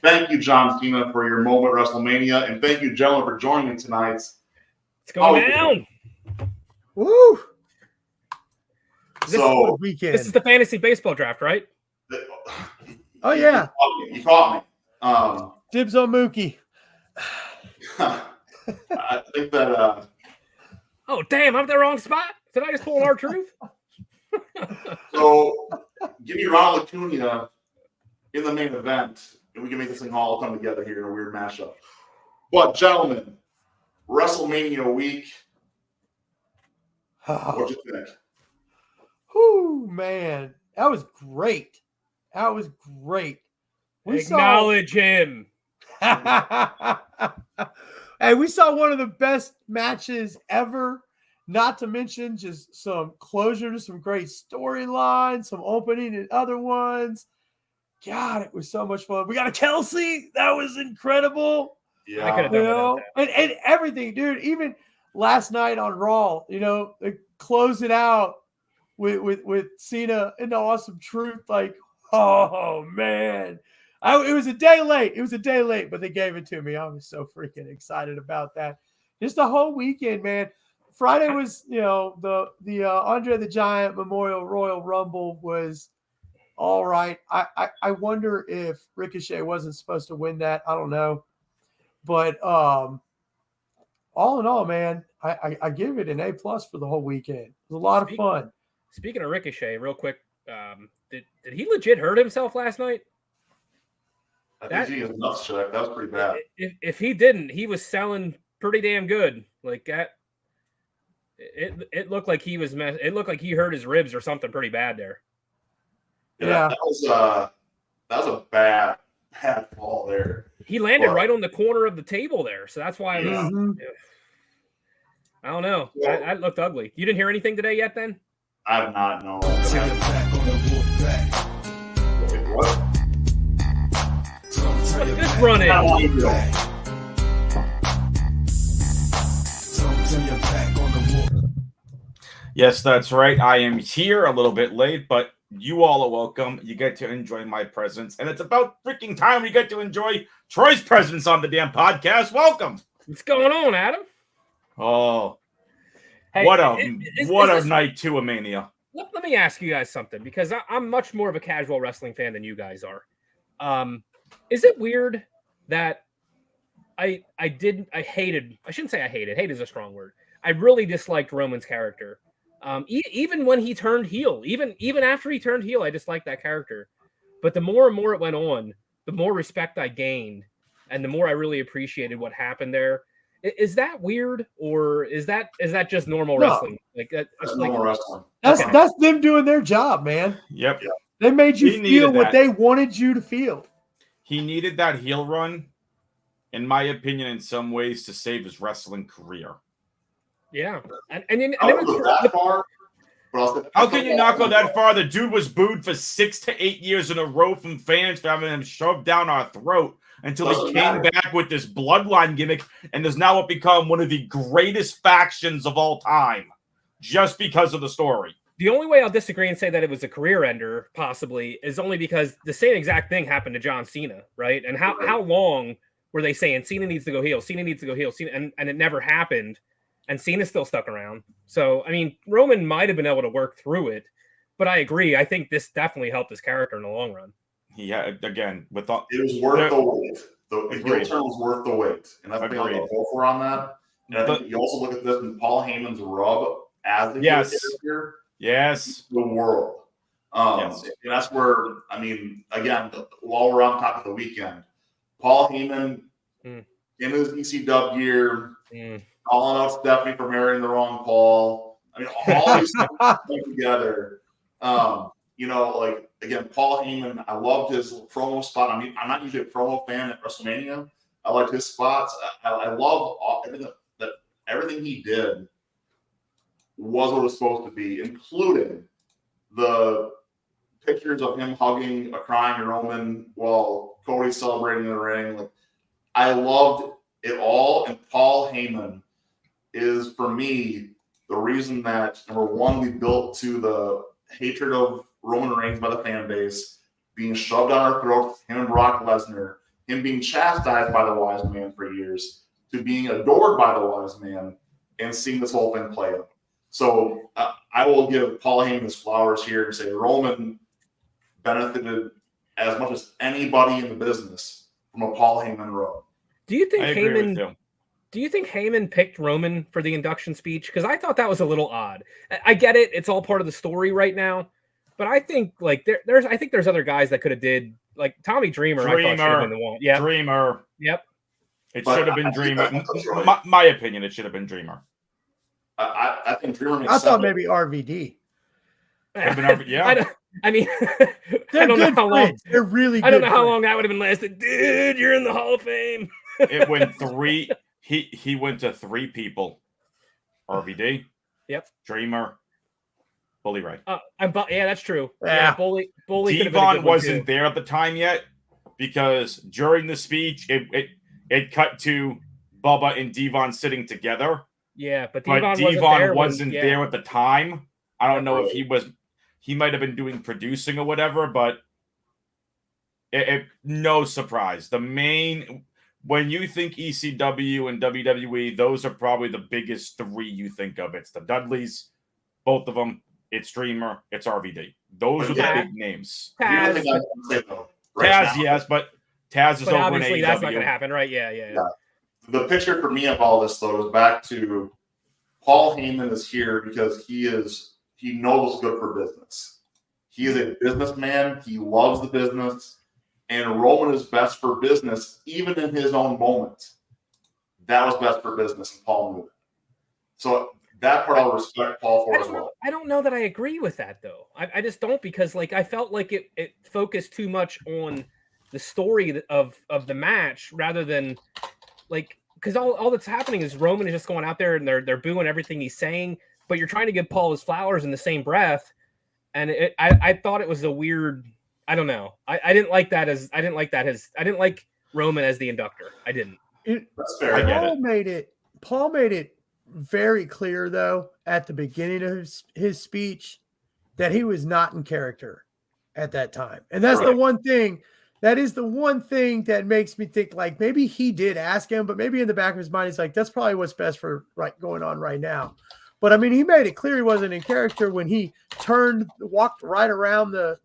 Thank you, John Cena, for your moment at WrestleMania, and thank you, gentlemen, for joining me tonight. It's going down. Woo! So weekend. This is the fantasy baseball draft, right? Oh yeah, you caught me. Dibs on Mookie. I think that. Oh damn! I'm at the wrong spot. Did I just pull an R-Truth? So, give me Ronald Acuna in the main event, and we can make this thing all come together here in a weird mashup. But, gentlemen, WrestleMania week. What'd you think? Whoo, man, that was great. That was great. Acknowledge him. Hey, we saw one of the best matches ever. Not to mention just some closure to some great storylines, some opening and other ones. God, it was so much fun. We got a Kelsey. That was incredible. Yeah, I could have done and everything, dude. Even last night on Raw, they close it out with Cena and the Awesome Truth. Like, oh man, it was a day late. It was a day late, but they gave it to me. I was so freaking excited about that. Just the whole weekend, man. Friday was, the Andre the Giant Memorial Royal Rumble was all right. I wonder if Ricochet wasn't supposed to win that. I don't know. But all in all, man, I give it an A+ for the whole weekend. It was a lot of fun. Speaking of Ricochet, real quick, did he legit hurt himself last night? I think he was nuts check. That was pretty bad. If he didn't, he was selling pretty damn good. Like that. It looked like he was it looked like he hurt his ribs or something pretty bad there. Yeah. That was a bad fall there. He landed right on the corner of the table there, so that's why I don't know. That looked ugly. You didn't hear anything today yet, then? I have not known. What's this run in? Yes, that's right. I am here a little bit late, but you all are welcome. You get to enjoy my presence, and it's about freaking time we get to enjoy Troy's presence on the damn podcast. Welcome. What's going on, Adam? Oh, hey, what a night to a mania. Let me ask you guys something, because I'm much more of a casual wrestling fan than you guys are. Is it weird that I shouldn't say I hated. Hate is a strong word. I really disliked Roman's character. Even when he turned heel, even after he turned heel, I disliked that character. But the more and more it went on, the more respect I gained, and the more I really appreciated what happened there. Is that weird, or is that just normal wrestling? Like that's normal wrestling. That's them doing their job, man. Yep. They made you feel what they wanted you to feel. He needed that heel run, in my opinion, in some ways, to save his wrestling career. Yeah, and I don't go that far. How can you not go that far? The dude was booed for 6 to 8 years in a row from fans for having him shoved down our throat until he came back with this bloodline gimmick and has now become one of the greatest factions of all time just because of the story. The only way I'll disagree and say that it was a career ender, possibly, is only because the same exact thing happened to John Cena, right? And how long were they saying Cena needs to go heel, Cena needs to go heel, Cena, and it never happened. And Cena's still stuck around. So, I mean, Roman might have been able to work through it, but I agree. I think this definitely helped his character in the long run. Yeah, again, it was worth the wait. The heel turn was worth the wait. And that's what I'll go for on that. And I think you also look at this in Paul Heyman's rub as the character. Yes. The world. And that's where, I mean, again, while we're on top of the weekend, Paul Heyman in his ECW gear, calling out Stephanie for marrying the wrong Paul. I mean, all these things come together. Like, again, Paul Heyman, I loved his promo spot. I mean, I'm not usually a promo fan at WrestleMania. I liked his spots. I love that everything he did was what it was supposed to be, including the pictures of him hugging a crying Roman while Cody's celebrating in the ring. Like, I loved it all, and Paul Heyman is, for me, the reason that, number one, we built to the hatred of Roman Reigns by the fan base, being shoved down our throats, him and Brock Lesnar, him being chastised by the wise man for years to being adored by the wise man and seeing this whole thing play out. So I will give Paul Heyman his flowers here and say Roman benefited as much as anybody in the business from a Paul Heyman run. Do you think I agree with you. Do you think Heyman picked Roman for the induction speech? Because I thought that was a little odd. I get it; it's all part of the story right now. But I think like there's other guys that could have did like Tommy Dreamer. I thought should have been the one. Yeah, Dreamer. Yep. It should have been Dreamer. My opinion, it should have been Dreamer. I think Dreamer makes I thought sense. maybe RVD. Yeah. I mean, They're I don't know good how long. friends. They're really good. I don't know how friends. long that would have been lasted. Dude, you're in the Hall of Fame. It went 3. He went to 3 people. RVD. Yep. Dreamer. Bully Ray. Yeah, that's true. Yeah. Bully. could have been a good Devon one, wasn't too. there at the time yet because during the speech it cut to Bubba and Devon sitting together. Yeah, but Devon wasn't there at the time. I don't know if he might have been doing producing or whatever, but no surprise. When you think ECW and WWE, those are probably the biggest 3 you think of. It's the Dudleys, both of them. It's Dreamer. It's RVD. Those are the big names. Taz, Yes, but Taz is but over in obviously that's not AEW. going to happen, right? Yeah. The picture for me of all this, though, is back to Paul Heyman is here because he knows what's good for business. He is a businessman. He loves the business. And Roman is best for business, even in his own moment. That was best for business, and Paul knew it. So that part I'll respect Paul for as well. I don't know that I agree with that, though. I just don't, because like I felt like it focused too much on the story of the match rather than like, because all that's happening is Roman is just going out there and they're booing everything he's saying, but you're trying to give Paul his flowers in the same breath. And I thought it was a weird. I don't know. I didn't like that I didn't like Roman as the inductor. I didn't. That's fair. Paul made it very clear, though, at the beginning of his speech that he was not in character at that time. And that's the one thing. That is the one thing that makes me think like maybe he did ask him, but maybe in the back of his mind, he's like, that's probably what's best for going on right now. But I mean, he made it clear he wasn't in character when he walked right around the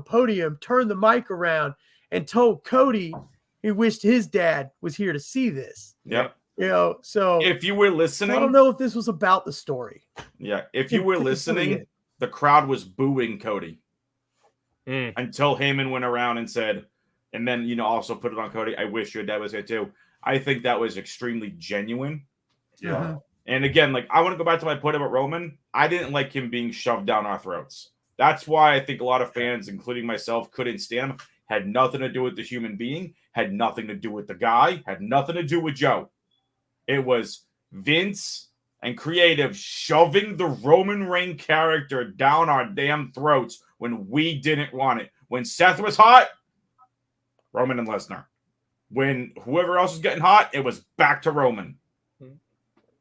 podium, turned the mic around and told Cody he wished his dad was here to see this. Yep. So if you were listening, I don't know if this was about the story. Yeah. If you were listening, the crowd was booing Cody until Heyman went around and said, and then, also put it on Cody, I wish your dad was here too. I think that was extremely genuine. Yeah. Mm-hmm. And again, like I want to go back to my point about Roman. I didn't like him being shoved down our throats. That's why I think a lot of fans, including myself, couldn't stand him. Had nothing to do with the human being, had nothing to do with the guy, had nothing to do with Joe. It was Vince and creative shoving the Roman Reigns character down our damn throats when we didn't want it. When Seth was hot, Roman and Lesnar. When whoever else was getting hot, it was back to Roman.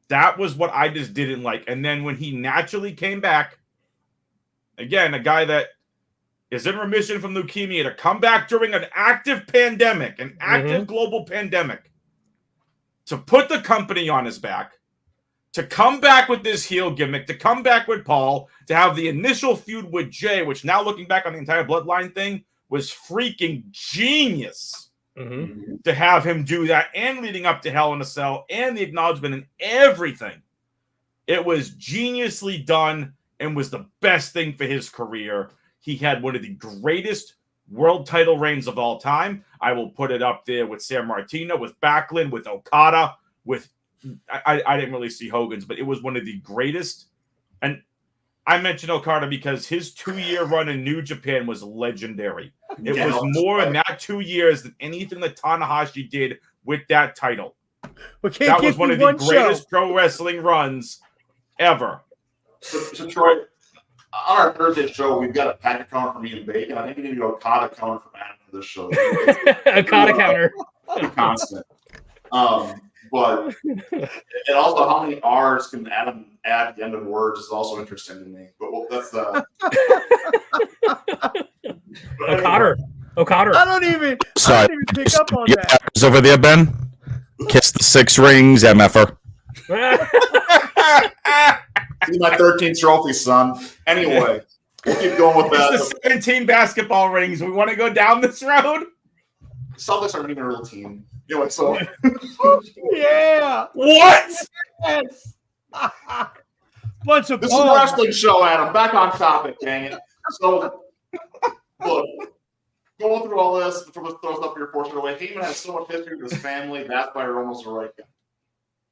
That was what I just didn't like. And then when he naturally came back, again, a guy that is in remission from leukemia to come back during an active pandemic, an active global pandemic, to put the company on his back, to come back with this heel gimmick, to come back with Paul, to have the initial feud with Jay, which now looking back on the entire Bloodline thing was freaking genius. To have him do that and leading up to Hell in a Cell and the acknowledgement and everything. It was geniusly done and was the best thing for his career. He had one of the greatest world title reigns of all time. I will put it up there with San Martino, with Backlund, with Okada, with I didn't really see Hogan's, but it was one of the greatest. And I mentioned Okada because his 2-year run in New Japan was legendary. It was more in that 2 years than anything that Tanahashi did with that title. That was one of the greatest pro wrestling runs ever. So Troy, on our Thursday show, we've got a packet counter for me and Bacon. I think we need to go Okada counter from Adam for this show. Okada counter. Constant. But and also how many R's can Adam add at the end of words is also interesting to me. But that's Okada. O'Connor. I don't even pick up on that. Over there, Ben. Kiss the 6 rings, MFer. See my 13 trophies, son. Anyway, we'll keep going with that. It's the 17 basketball rings. We want to go down this road. Celtics aren't even a real team. Anyway, so Yeah. What? Yes. Bunch of this is a balls. wrestling show, Adam. Back on topic, dang it. So, look, going through all this, before this throws up your portion away, Heyman has so much history with his family. That's why you're almost the right guy.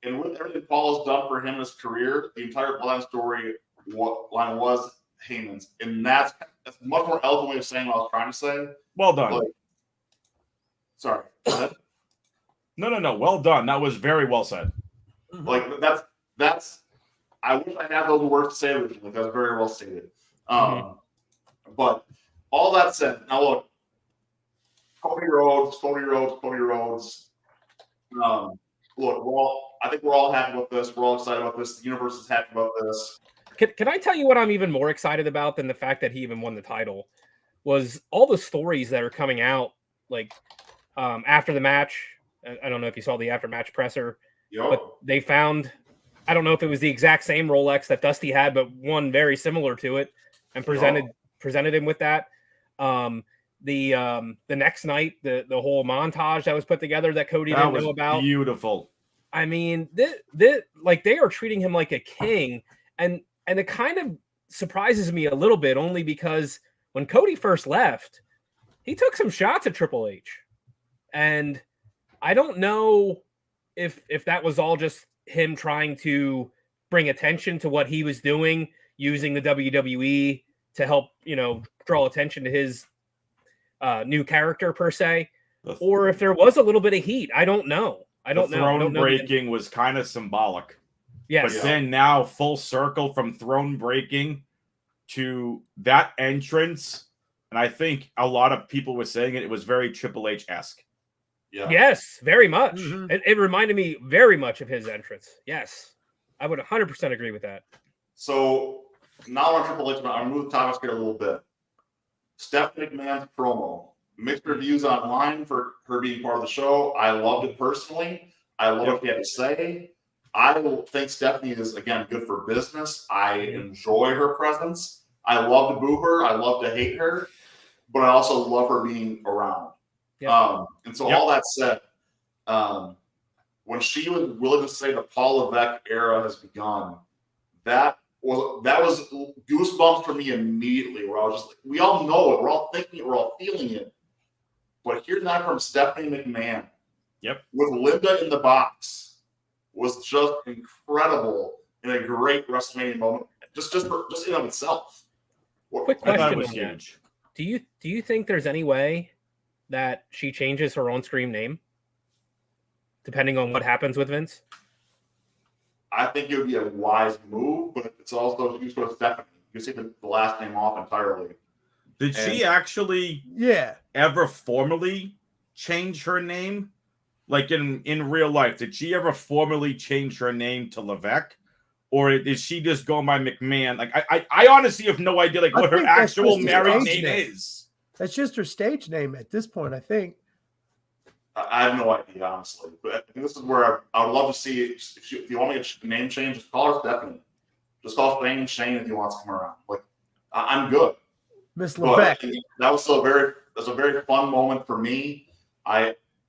And with everything Paul has done for him in his career, the entire bloodline story line was Heyman's. And that's much more eloquent way of saying what I was trying to say. Well done. Like, sorry. No. Well done. That was very well said. Like that's. I wish I had those words to say originally. That was very well stated. But all that said, now look, Cody Rhodes. Look, I think we're all happy about this. We're all excited about this. The universe is happy about this. Can I tell you what I'm even more excited about than the fact that he even won the title? Was all the stories that are coming out, like after the match. I don't know if you saw the after match presser, but they found, I don't know if it was the exact same Rolex that Dusty had, but one very similar to it, and presented him with that. The next night, the whole montage that was put together that Cody didn't know about. Beautiful. I mean, like they are treating him like a king, and it kind of surprises me a little bit, only because when Cody first left, he took some shots at Triple H, and I don't know if that was all just him trying to bring attention to what he was doing, using the WWE to help, draw attention to his new character per se, or if there was a little bit of heat. I don't know. Throne breaking was kind of symbolic. Yes. But then now full circle from throne breaking to that entrance. And I think a lot of people were saying it was very Triple H-esque. Yeah. Yes, very much. Mm-hmm. It reminded me very much of his entrance. Yes. I would 100% agree with that. So now on Triple H, I'm going to move the topics here a little bit. Stephanie McMahon's promo. Mixed reviews online for her being part of the show. I loved it personally. I love what she had to say. I think Stephanie is, again, good for business. I enjoy her presence. I love to boo her. I love to hate her. But I also love her being around. Yep. And so all that said, when she was willing to say the Paul Levesque era has begun, that was goosebumps for me immediately, where I was just like, we all know it. We're all thinking it. We're all feeling it. But hearing that from Stephanie McMahon, with Linda in the box, was just incredible and a great WrestleMania moment, just in of itself. Quick question: was huge. Do you think there's any way that she changes her on screen name, depending on what happens with Vince? I think it would be a wise move, but it's also used to Stephanie. You see the last name off entirely. Did she actually ever formally change her name? Like in real life, did she ever formally change her name to Levesque? Or is she just going by McMahon? Like I honestly have no idea what her actual married name is. That's just her stage name at this point, I think. I have no idea, honestly. But I think this is where I would love to see if you want me to name change, just call her Stephanie. Just call her Shane if you want to come around. Like, I'm good. Miss Levesque. That was a very fun moment for me.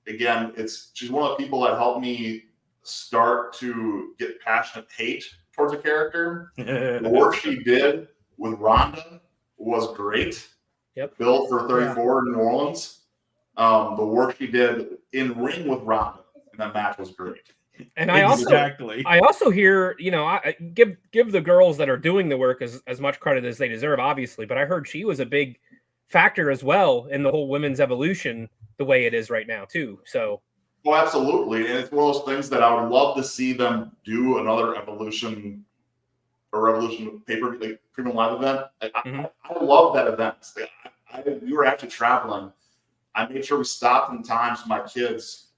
She's one of the people that helped me start to get passionate hate towards a character. The work she did with Ronda was great. Yep. Built for 34 in New Orleans. The work she did in ring with Ronda in that match was great. And I also hear, I give the girls that are doing the work as much credit as they deserve, obviously. But I heard she was a big factor as well in the whole women's evolution the way it is right now too. So. Oh, absolutely. And it's one of those things that I would love to see them do another Evolution paper, like premium live event. I love that event. We were actually traveling. I made sure we stopped in time so my kids,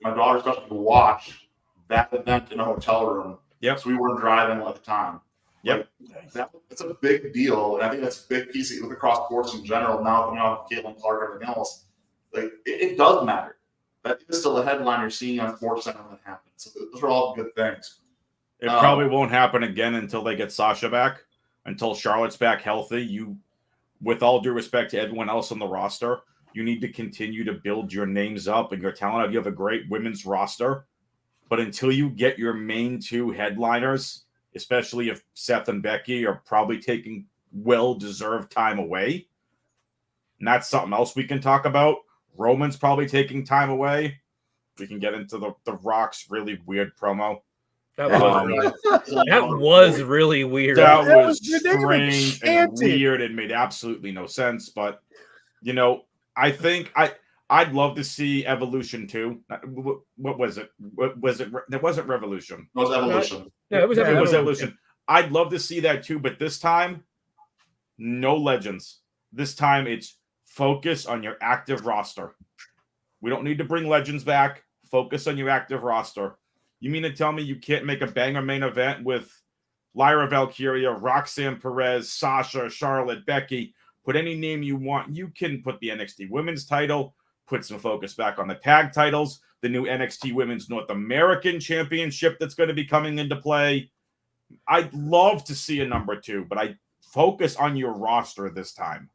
my daughter especially, to watch that event in a hotel room. Yep. So we weren't driving at the time. Yep. It's a big deal, and I think that's a big piece. You look across sports in general now, coming out of Caitlin Clark, everything else. Like it does matter. That is still a headline you're seeing on Sports Center that happens. So those are all good things. It probably won't happen again until they get Sasha back, until Charlotte's back healthy. You, with all due respect to everyone else on the roster, you need to continue to build your names up and your talent. You have a great women's roster, but until you get your main two headliners, especially if Seth and Becky are probably taking well-deserved time away, and that's something else we can talk about. Roman's probably taking time away. We can get into the Rock's really weird promo. That was really weird. That was strange and weird and made absolutely no sense. But, you know, I think I'd love to see Evolution 2. What was it? It wasn't Revolution. It was Evolution. Yeah, it was Evolution. I'd love to see that too, but this time, no legends. This time it's focus on your active roster. We don't need to bring legends back. Focus on your active roster. You mean to tell me you can't make a banger main event with Lyra Valkyria, Roxanne Perez, Sasha, Charlotte, Becky? Put any name you want. You can put the NXT Women's title, put some focus back on the tag titles, the new NXT Women's North American Championship that's going to be coming into play. I'd love to see a number 2, but I focus on your roster this time.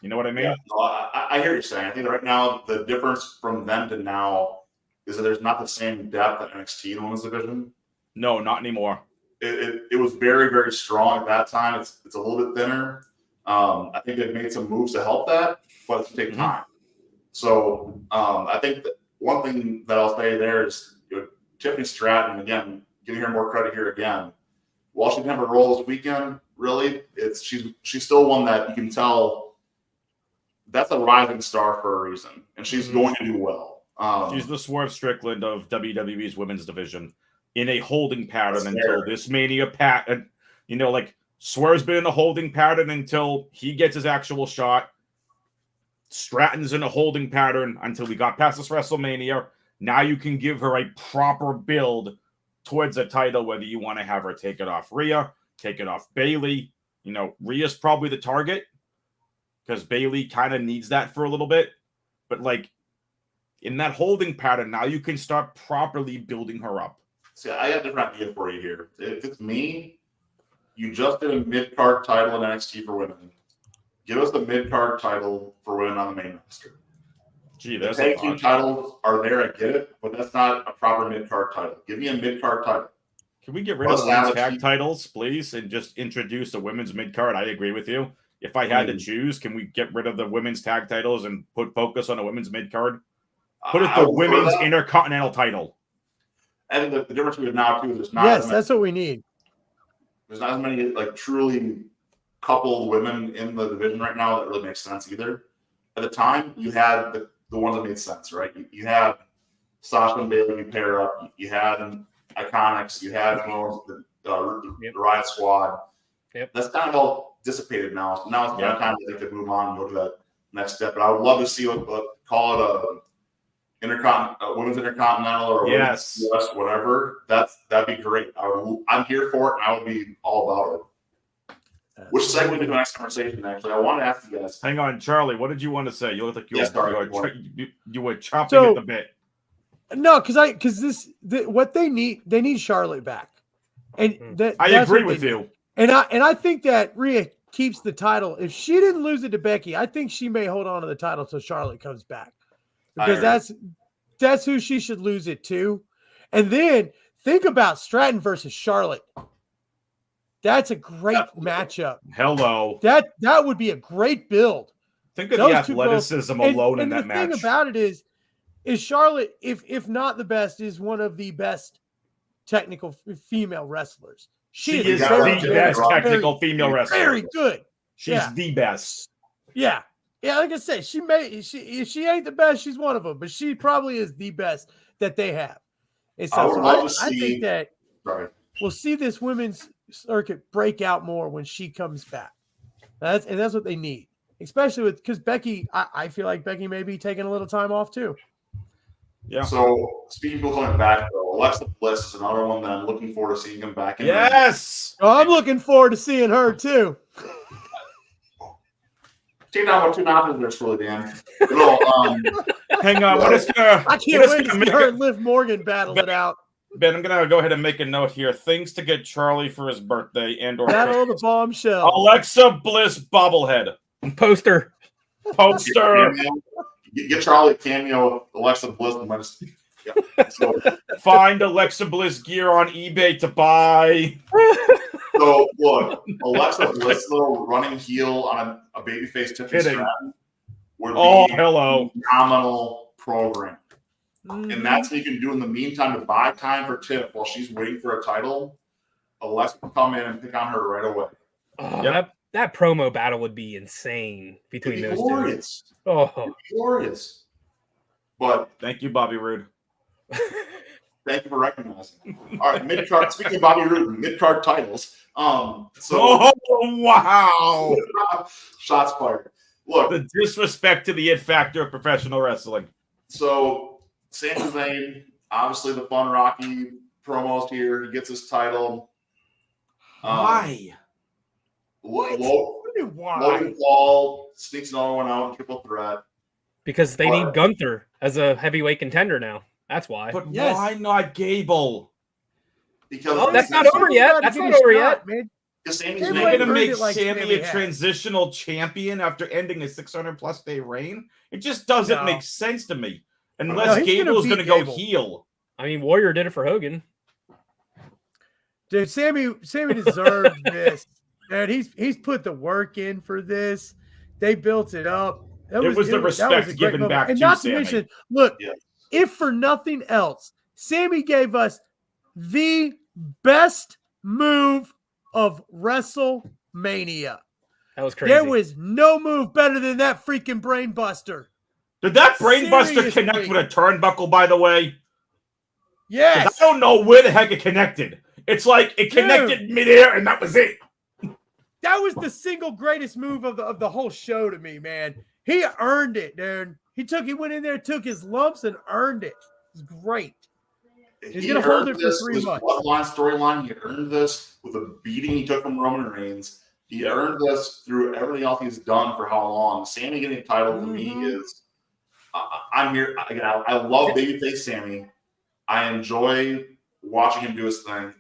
You know what I mean? Yeah, no, I hear you saying. I think that right now the difference from then to now is that there's not the same depth at NXT in the women's division. No, not anymore. It was very, very strong at that time. It's a little bit thinner. I think they've made some moves to help that, but it's going to take time. So I think that one thing that I'll say there is, Tiffany Stratton, again, giving her more credit here again. While she didn't have a role this weekend, really, she's still one that you can tell that's a rising star for a reason, and she's going to do well. She's the Swerve Strickland of WWE's women's division in a holding pattern until this Mania pattern. You know, like Swerve's been in a holding pattern until he gets his actual shot. Stratton's in a holding pattern until we got past this WrestleMania. Now you can give her a proper build towards a title, whether you want to have her take it off Rhea, take it off Bayley. You know, Rhea's probably the target because Bayley kind of needs that for a little bit. But like in that holding pattern, now you can start properly building her up. See, I got a different idea for you here. If it's me, you just did a mid-card title in NXT for women. Give us the mid-card title for women on the main roster. Gee, that's the tag team titles are there, I get it, but that's not a proper mid-card title. Give me a mid-card title. Can we get rid of the women's tag titles, please, and just introduce a women's mid-card? I agree with you. If I had to choose, can we get rid of the women's tag titles and put focus on a women's mid-card? Put it the women's intercontinental title. And the difference we have now, too, is there's not yes, that's what we need. There's not as many like truly coupled women in the division right now that really makes sense either. At the time, you had the ones that made sense, right? You had Sasha and Bayley, you pair up. You had Iconics. You had the Riot Squad. Yep. That's kind of all dissipated now. So now it's kind of time to move on and go to that next step. But I would love to see call it a women's intercontinental or yes, US, whatever. That'd be great. I'm here for it, and I would be all about it. Which segue into the next conversation, actually. I want to ask you guys. Hang on, Charlie. What did you want to say? You look like you were chomping at the bit. No, because what they need Charlotte back, and I agree with you. And I think that Rhea keeps the title. If she didn't lose it to Becky, I think she may hold on to the title until Charlotte comes back, because that's who she should lose it to. And then think about Stratton versus Charlotte. That's a great matchup. Hello. That would be a great build. Think of the athleticism alone in that match. And the thing about it is Charlotte, if not the best, is one of the best technical female wrestlers. She is the best technical female wrestler. Very good. She's the best. Yeah. Yeah, like I said, if she ain't the best, she's one of them, but she probably is the best that they have. And so I think that we'll see this women's circuit break out more when she comes back. That's what they need, especially because Becky. I feel like Becky may be taking a little time off too. Yeah. So speaking of coming back, though, a Alexa Bliss is another one that I'm looking forward to seeing him back in. Yes. Oh, I'm looking forward to seeing her too. Take down what 2 notches there, Shirley Dan. No, Hang on. We're just gonna. I can't wait to see her and Liv Morgan battle it out. Ben, I'm gonna go ahead and make a note here. Things to get Charlie for his birthday and/or Battle of the Bombshell. Alexa Bliss bobblehead Poster. poster. get Charlie a cameo with Alexa Bliss. And so Find Alexa Bliss gear on eBay to buy. So look, Alexa Bliss though running heel on a babyface Tiffany Kidding. Stratton would Oh, be hello. a phenomenal program. Mhm. And that's what you can do in the meantime to buy time for Tiff while she's waiting for a title. Alexa can come in and pick on her right away. Oh, Yep. that promo battle would be insane between It'd be those two. glorious. Oh, It'd be glorious. But Thank you, Bobby Roode. thank you for recognizing. All right, mid-card. Speaking of Bobby Roode, mid-card titles. So Oh, wow. shots fired. Look, The disrespect to the it factor of professional wrestling. so Sami Zayn, obviously the fun Rocky promos here. He gets his title. Why? Logan Paul sneaks another one out in triple threat. because they need Gunther as a heavyweight contender now. That's why. But Yes. why not Gable? Because Oh, that's not over yet. That's not over yet. Man. Because Sami's They're They're Everybody going to earned make it like Sammy Sammy a had. transitional champion after ending a 600-plus day reign? It just doesn't No. make sense to me. No, Unless he's gonna Gable's beat going to go Gable. heel. I mean, Warrior did it for Hogan. Dude, Sammy deserved this. Man, he's put the work in for this. They built it up. That It was the that respect a great given moment. back and to not Sammy. to mention, look, Yeah. if for nothing else, Sammy gave us the best move of WrestleMania. That was crazy. There was no move better than that freaking brainbuster. Did that brainbuster Seriously. connect with a turnbuckle, by the way? 'Cause Yes. I don't know where the heck it connected. It's like it connected midair and that was it. That was the single greatest move of the whole show to me, man. He earned it, dude. He went in there, took his lumps, and earned it. It was great. He's gonna hold it for 3 months. Bloodline storyline. He earned this with a beating he took from Roman Reigns. He earned this through everything else he's done for how long. Sammy getting a title for me is. I'm here again. I love babyface Sammy. I enjoy watching him do his thing,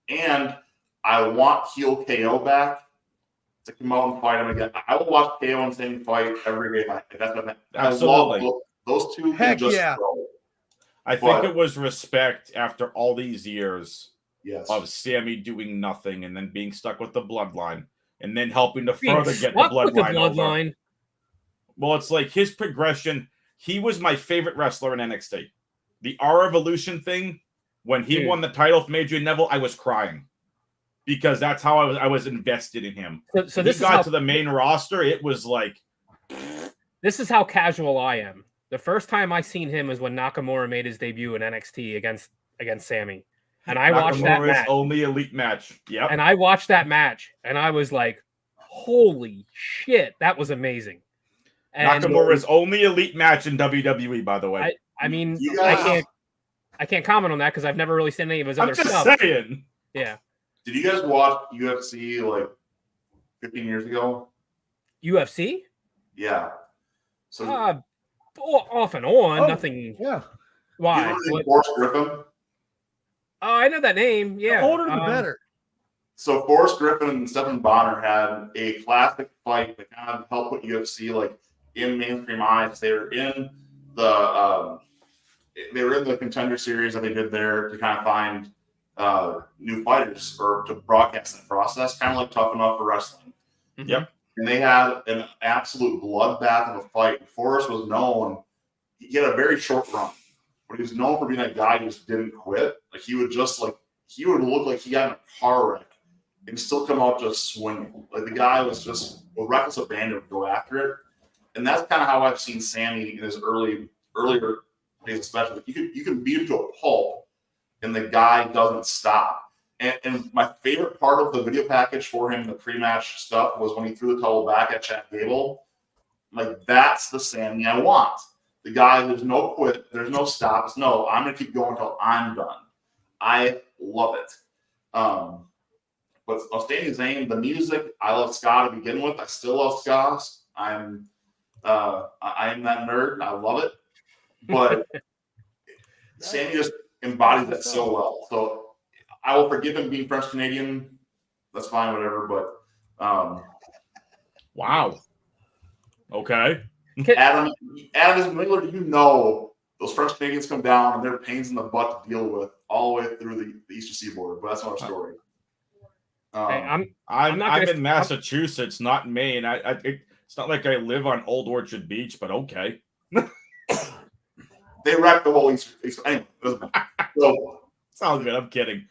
and I want heel KO back to come out and fight him again. I will watch KO and Sammy fight every day. That's what Absolutely. I love those two. Heck can just yeah. go. I think it was respect after all these years Yes. of Sammy doing nothing and then being stuck with the bloodline and then helping to Being further get the stuck with the bloodline over. bloodline. Well, it's like his progression. He was my favorite wrestler in NXT. The R Evolution thing, when he Dude. won the title from Adrian Neville, I was crying because that's how I was invested in him. So When this he is got how to the main roster, it was like, this is how casual I am. The first time I seen him was when Nakamura made his debut in NXT against Sammy, and I watched that Nakamura's match. only elite match. Yep. And I watched that match, and I was like, "Holy shit, that was amazing!" And Nakamura's only elite match in WWE, by the way. I mean, You guys- I can't comment on that because I've never really seen any of his I'm other just stuff. saying. Yeah, Did you guys watch UFC like 15 years ago? UFC, Yeah. So off and on, Oh, nothing. Yeah. Why? you know What- Forrest Griffin? Oh, I know that name. Yeah, The older the better. So Forrest Griffin and Stephen Bonner had a classic fight that kind of helped put UFC like in mainstream eyes. They were in the contender series that they did there to kind of find new fighters or to broadcast that process, kind of like Tough Enough for wrestling. Yep. And they had an absolute bloodbath of a fight. Forrest was known; he had a very short run, but he was known for being a guy who just didn't quit. Like he would look like he got in a car wreck and still come out just swinging. Like the guy was just a reckless abandon would go after it. And that's kind of how I've seen Sammy in his earlier days, especially. Like you can beat him to a pulp, and the guy doesn't stop. And my favorite part of the video package for him, the pre-match stuff, was when he threw the towel back at Chad Gable. Like that's the Sammy I want. The guy, there's no quit, there's no stops. No, I'm gonna keep going until I'm done. I love it. But Sami Zayn, the music, I love ska to begin with. I still love ska. I'm that nerd. I love it. But Sami just embodies it so well. So I will forgive him being French Canadian. That's fine, whatever. But wow. Okay. Adam is Miller. You know those French Canadians come down and they're pains in the butt to deal with all the way through the Eastern Seaboard. But that's another story. Hey, I'm in Massachusetts, not Maine. It's not like I live on Old Orchard Beach, but okay. They wrecked the whole East. Anyway, so sounds good. I'm kidding.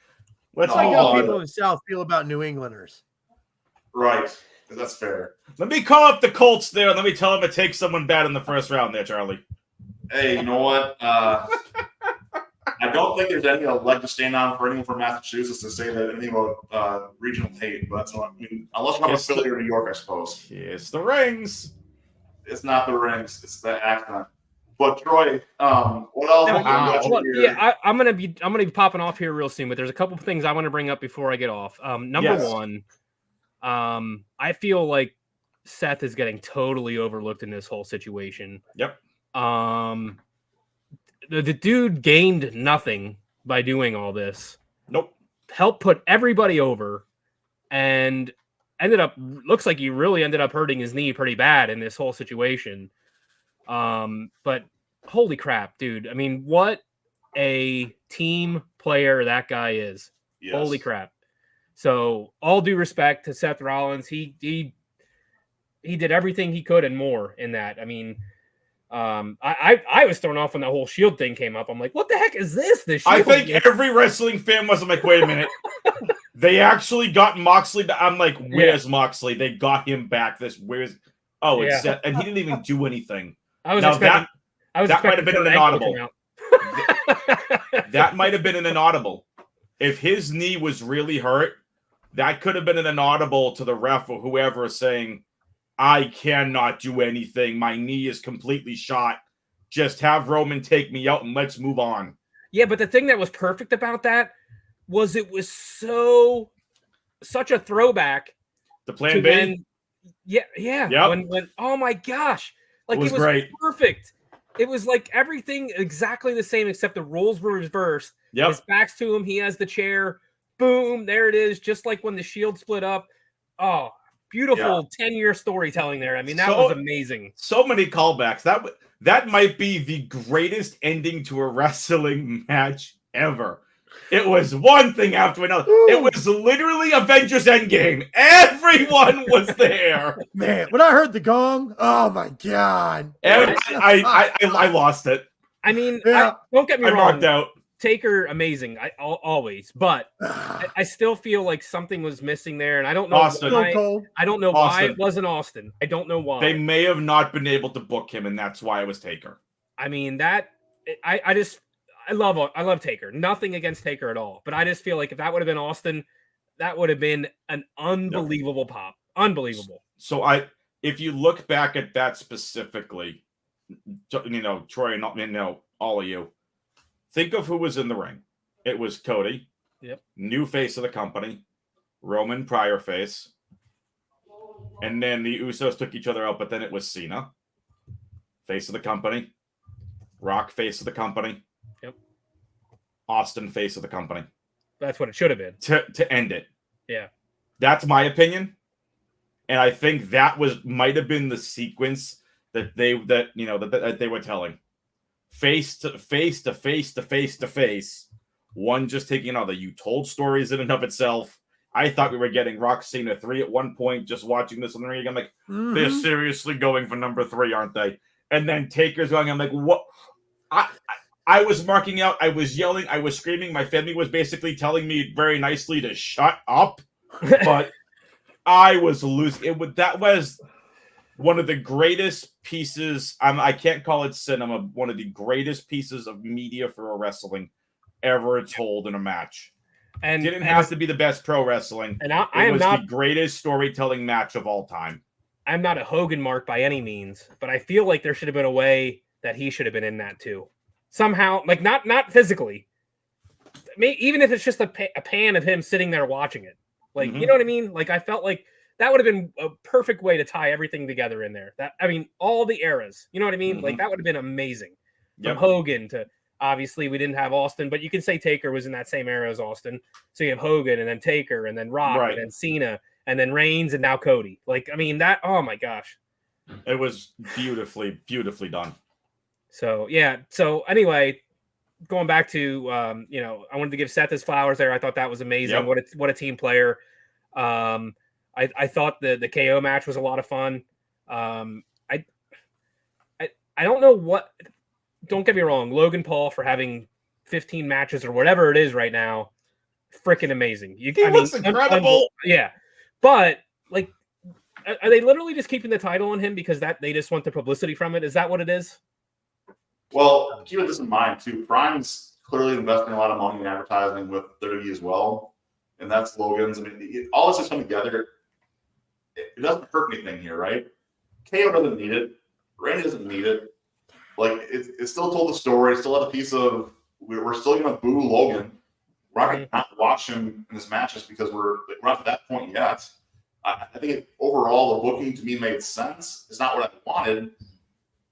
It's like how people in the South feel about New Englanders. Right. That's fair. Let me call up the Colts there and let me tell them to take someone bad in the first round there, Charlie. Hey, you know what? I don't think there's any leg to stand on for anyone from Massachusetts to say that anything about regional hate. But that's what I mean, unless you're from Philly or New York, I suppose. It's the rings. It's not the rings. It's the accent. But Troy, what else? I'm gonna be popping off here real soon. But there's a couple of things I want to bring up before I get off. Number one, I feel like Seth is getting totally overlooked in this whole situation. Yep. The dude gained nothing by doing all this. Nope. Helped put everybody over and looks like he really ended up hurting his knee pretty bad in this whole situation. But holy crap, dude. I mean, what a team player that guy is. Yes. Holy crap. So all due respect to Seth Rollins. He did everything he could and more in that. I mean, I was thrown off when that whole Shield thing came up. I'm like, what the heck is this? I think every wrestling fan was like, wait a minute. They actually got Moxley. I'm like, where's Moxley? They got him back. It's Seth, and he didn't even do anything. That might have been an inaudible. That might have been an inaudible. If his knee was really hurt, that could have been an inaudible to the ref or whoever saying, I cannot do anything. My knee is completely shot. Just have Roman take me out and let's move on. Yeah, but the thing that was perfect about that was it was such a throwback. The Plan B? Yeah. Yep. When oh my gosh. Like it was great. Perfect. It was like everything exactly the same except the roles were reversed. Yep. His back's to him. He has the chair. Boom. There it is. Just like when the Shield split up. Oh, beautiful 10-year storytelling there. I mean, that was amazing. So many callbacks. That might be the greatest ending to a wrestling match ever. It was one thing after another. Ooh. It was literally Avengers Endgame. Everyone was there. Man, when I heard the gong, oh my God. I lost it. I mean, don't get me wrong. I marked out. Taker, amazing. Always, but I still feel like something was missing there, and I don't know why. I don't know why it wasn't Austin. I don't know why. They may have not been able to book him, and that's why it was Taker. I mean, I love Taker. Nothing against Taker at all, but I just feel like if that would have been Austin, that would have been an unbelievable pop. Unbelievable. So if you look back at that specifically, Troy and all of you. Think of who was in the ring. It was Cody. Yep. New face of the company. Roman, prior face. And then the Usos took each other out, but then it was Cena. Face of the company. Rock, face of the company. Yep. Austin, face of the company. That's what it should have been. To end it. Yeah. That's my opinion. And I think that might have been the sequence that they were telling. Face to face to face to face to face. One just taking another. You told stories in and of itself. I thought we were getting Rock Cena 3 at one point, just watching this on the ring. I'm like, they're seriously going for number 3, aren't they? And then Taker's going, I'm like, what? I was marking out. I was yelling. I was screaming. My family was basically telling me very nicely to shut up. But I was losing. That was one of the greatest pieces. I can't call it cinema. One of the greatest pieces of media for a wrestling ever told in a match. And didn't have to be the best pro wrestling. And it was the greatest storytelling match of all time. I'm not a Hogan mark by any means, but I feel like there should have been a way that he should have been in that too. Somehow, like not physically. even if it's just a pan of him sitting there watching it, like you know what I mean. Like I felt like that would have been a perfect way to tie everything together in there. That I mean, all the eras. You know what I mean? Like that would have been amazing. From Hogan to obviously we didn't have Austin, but you can say Taker was in that same era as Austin. So you have Hogan and then Taker and then Rock and then Cena and then Reigns and now Cody. Like I mean that. Oh my gosh, it was beautifully done. So yeah. So anyway, going back to I wanted to give Seth his flowers there. I thought that was amazing. What a team player. I thought the KO match was a lot of fun. I don't know what. Don't get me wrong, Logan Paul for having 15 matches or whatever it is right now, freaking amazing. He looks incredible. Yeah, but like, are they literally just keeping the title on him because that they just want the publicity from it? Is that what it is? Well, keep this in mind too. Prime's clearly investing a lot of money in advertising with WWE as well, and that's Logan's. I mean, all this has come together. It doesn't hurt anything here, right? KO doesn't need it. Randy doesn't need it. Like it still told the story. It still had a piece of we're still going to boo Logan. We're not going to not watch him in this match just because we're not to that point yet. I think overall the booking to me made sense. It's not what I wanted,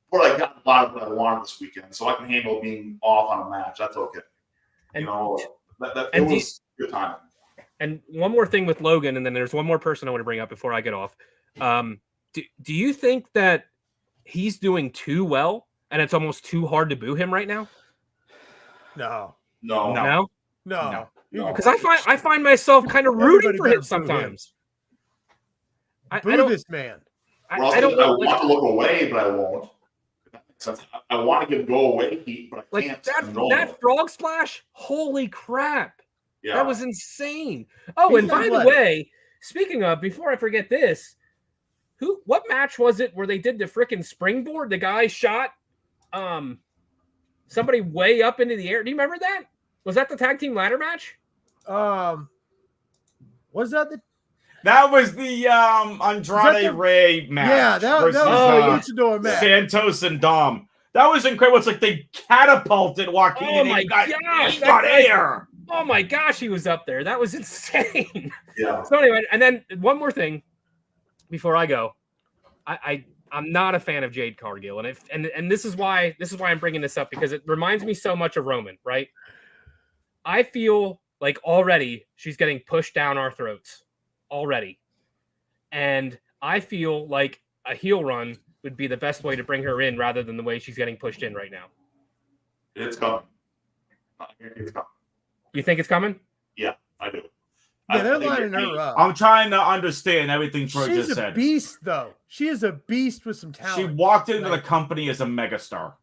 but I got a lot of what I wanted this weekend, so I can handle being off on a match. That's okay. And, it was good timing. And one more thing with Logan, and then there's one more person I want to bring up before I get off. Do you think that he's doing too well? And it's almost too hard to boo him right now. No. Because I find myself kind of rooting for him sometimes. I don't. This man. I don't want to look away, but I won't. I want to give go away heat, but I can't. That frog splash. Holy crap! Yeah. That was insane. Oh, and by the way, speaking of, before I forget this, what match was it where they did the freaking springboard? The guy shot somebody way up into the air. Do you remember that? Was that the tag team ladder match? Was that that was the Andrade Ray match? Yeah, that was luchador match. Santos and Dom. That was incredible. It's like they catapulted Joaquin. Oh my gosh, he got air. Oh my gosh, he was up there. That was insane. Yeah. So anyway, and then one more thing before I go. I'm not a fan of Jade Cargill, and this is why I'm bringing this up, because it reminds me so much of Roman, right? I feel like already she's getting pushed down our throats already, and I feel like a heel run would be the best way to bring her in rather than the way she's getting pushed in right now. It's coming. It's coming. You think it's coming? Yeah, I do. Yeah, they're lining her up. I'm trying to understand everything Troy just said. She's a beast, though. She is a beast with some talent. She walked into the company as a megastar.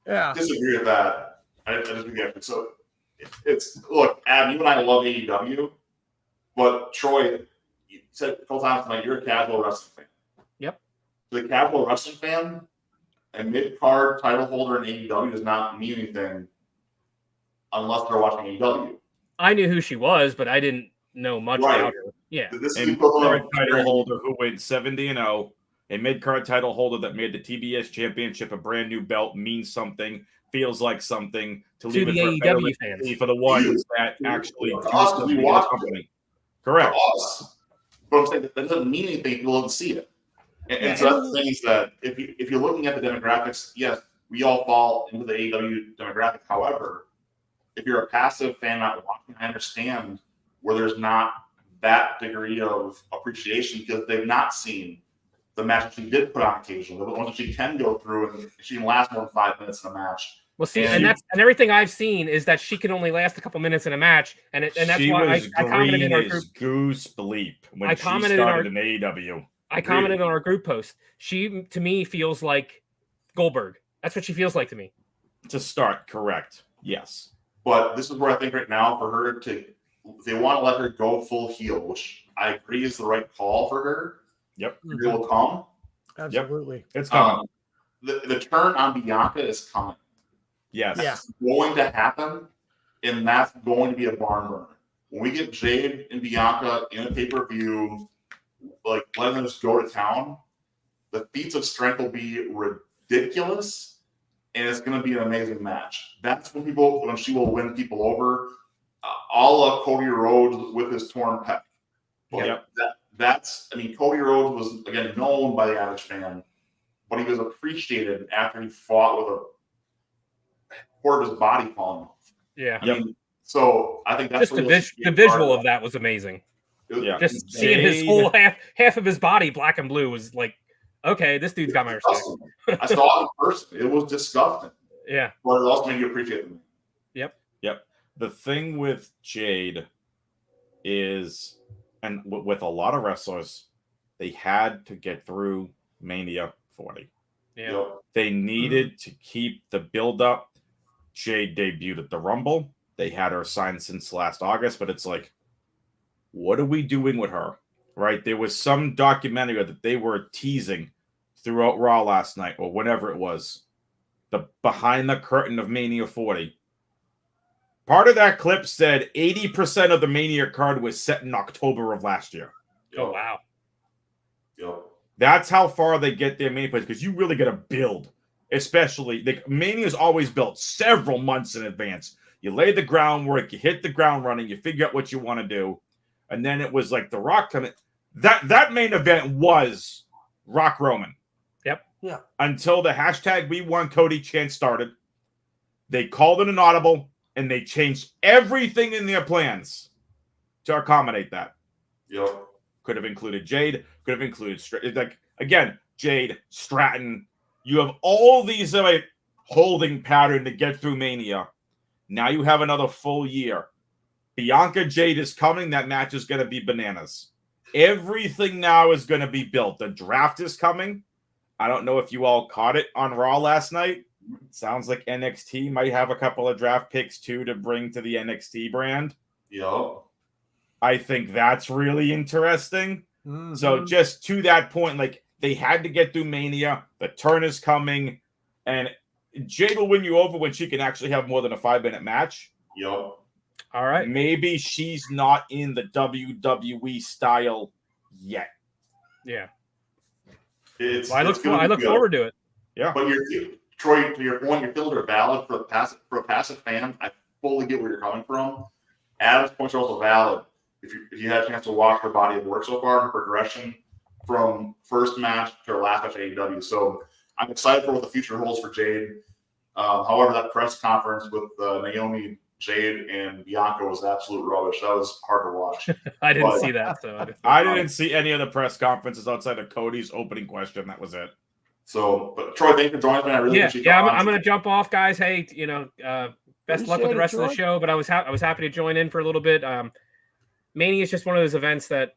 Yeah. I disagree with that. I disagree. So it's look, Adam, you and I love AEW, but Troy, you said a couple times tonight you're a casual wrestling fan. Yep. To the casual wrestling fan, a mid-card title holder in AEW does not mean anything unless they're watching AEW. I knew who she was, but I didn't know much about her. Yeah. This is a title holder who went 70-0, a mid-card title holder that made the TBS championship a brand new belt means something, feels like something to leave the it AEW fans. for the ones that actually we watch company. Correct. Us. But I'm saying that doesn't mean anything if you don't see it. And so that's the thing is that if you're looking at the demographics, yes, we all fall into the AEW demographic. However, if you're a passive fan not watching, I understand where there's not that degree of appreciation because they've not seen the match she did put on occasionally. The ones that she can go through and she can last more than 5 minutes in a match. Well, see, and everything I've seen is that she can only last a couple minutes in a match, and that's why I commented in our group. Goose bleep when I commented in AEW. I commented on our group post. She, to me, feels like Goldberg. That's what she feels like to me. To start, correct. Yes. But this is where I think right now for her to, they want to let her go full heel, which I agree is the right call for her. Yep. It will come. Absolutely. Yep. It's coming. The turn on Bianca is coming. Yes. Yeah. It's going to happen, and that's going to be a barn burner. When we get Jade and Bianca in a pay-per-view, like letting them just go to town, the feats of strength will be ridiculous, and it's going to be an amazing match. That's when she will win people over. a la Cody Rhodes with his torn pec. Yep. That's, I mean, Cody Rhodes was, again, known by the average fan, but he was appreciated after he fought with a part of his body falling off. Yeah. I mean, so I think that's just the visual of that was amazing. Just seeing his whole half of his body black and blue was like, okay, this dude's got my respect. I saw it in person. It was disgusting. Yeah. But it also made you appreciate them. Yep. The thing with Jade is, and with a lot of wrestlers, they had to get through Mania 40. Yeah. Yep. They needed to keep the build up. Jade debuted at the Rumble. They had her signed since last August, but it's like, what are we doing with her? Right? There was some documentary that they were teasing throughout Raw last night, or whenever it was, the behind the curtain of Mania 40. Part of that clip said 80% of the Mania card was set in October of last year. Oh, wow. Yep. That's how far they get their Mania plays, because you really got to build. Especially, Mania is always built several months in advance. You lay the groundwork, you hit the ground running, you figure out what you want to do. And then it was like The Rock coming. That main event was Rock Roman. Yep. Yeah. Until the hashtag We Want Cody chant started. They called it an audible, and they changed everything in their plans to accommodate that. Yep. Could have included Jade. Could have included, like, again, Jade, Stratton. You have all these holding pattern to get through Mania. Now you have another full year. Bianca Jade is coming. That match is going to be bananas. Everything now is going to be built. The draft is coming. I don't know if you all caught it on Raw last night. Sounds like NXT might have a couple of draft picks too to bring to the NXT brand. Yep. I think that's really interesting. Mm-hmm. So just to that point, like, they had to get through Mania. The turn is coming. And Jade will win you over when she can actually have more than a 5-minute match. Yep. All right. Maybe she's not in the WWE style yet. Yeah. I look forward to it. Yeah. But Troy, to your point, your feelings are valid for a passive fan. I fully get where you're coming from. Adam's points are also valid. If you had a chance to watch her body of work so far, her progression from first match to her last match at AEW. So I'm excited for what the future holds for Jade. However, that press conference with Naomi, Jade, and Bianca was absolute rubbish. That was hard to watch. I didn't see that. So I didn't see any of the press conferences outside of Cody's opening question. That was it. So, but Troy, thanks for joining me. I really appreciate I'm going to jump off, guys. Hey, best luck with the rest of the show. But I was happy to join in for a little bit. Mania is just one of those events that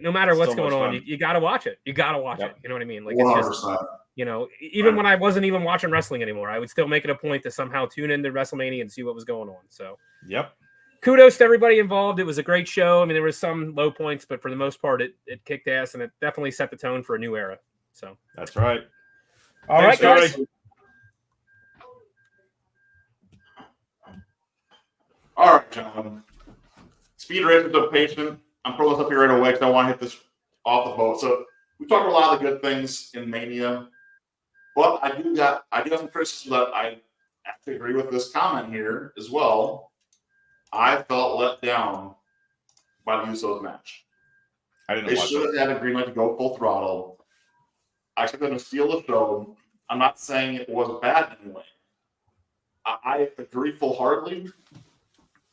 no matter what's going on, you got to watch it. You got to watch it. You know what I mean? Like, 100%. it's just, even when I wasn't even watching wrestling anymore, I would still make it a point to somehow tune into WrestleMania and see what was going on. So, yep. Kudos to everybody involved. It was a great show. I mean, there was some low points, but for the most part, it kicked ass, and it definitely set the tone for a new era. So that's right. All right, guys. All right, gentlemen. Speed race with patient. I'm pulling this up here right away because I want to hit this off the boat. So we talked a lot of the good things in Mania, but I do have some criticism that I actually agree with this comment here as well. I felt let down by the Usos match. I didn't They watch should it. have had a green light to go full throttle. I expect them to steal the show. I'm not saying it was bad anyway. I agree full-heartedly.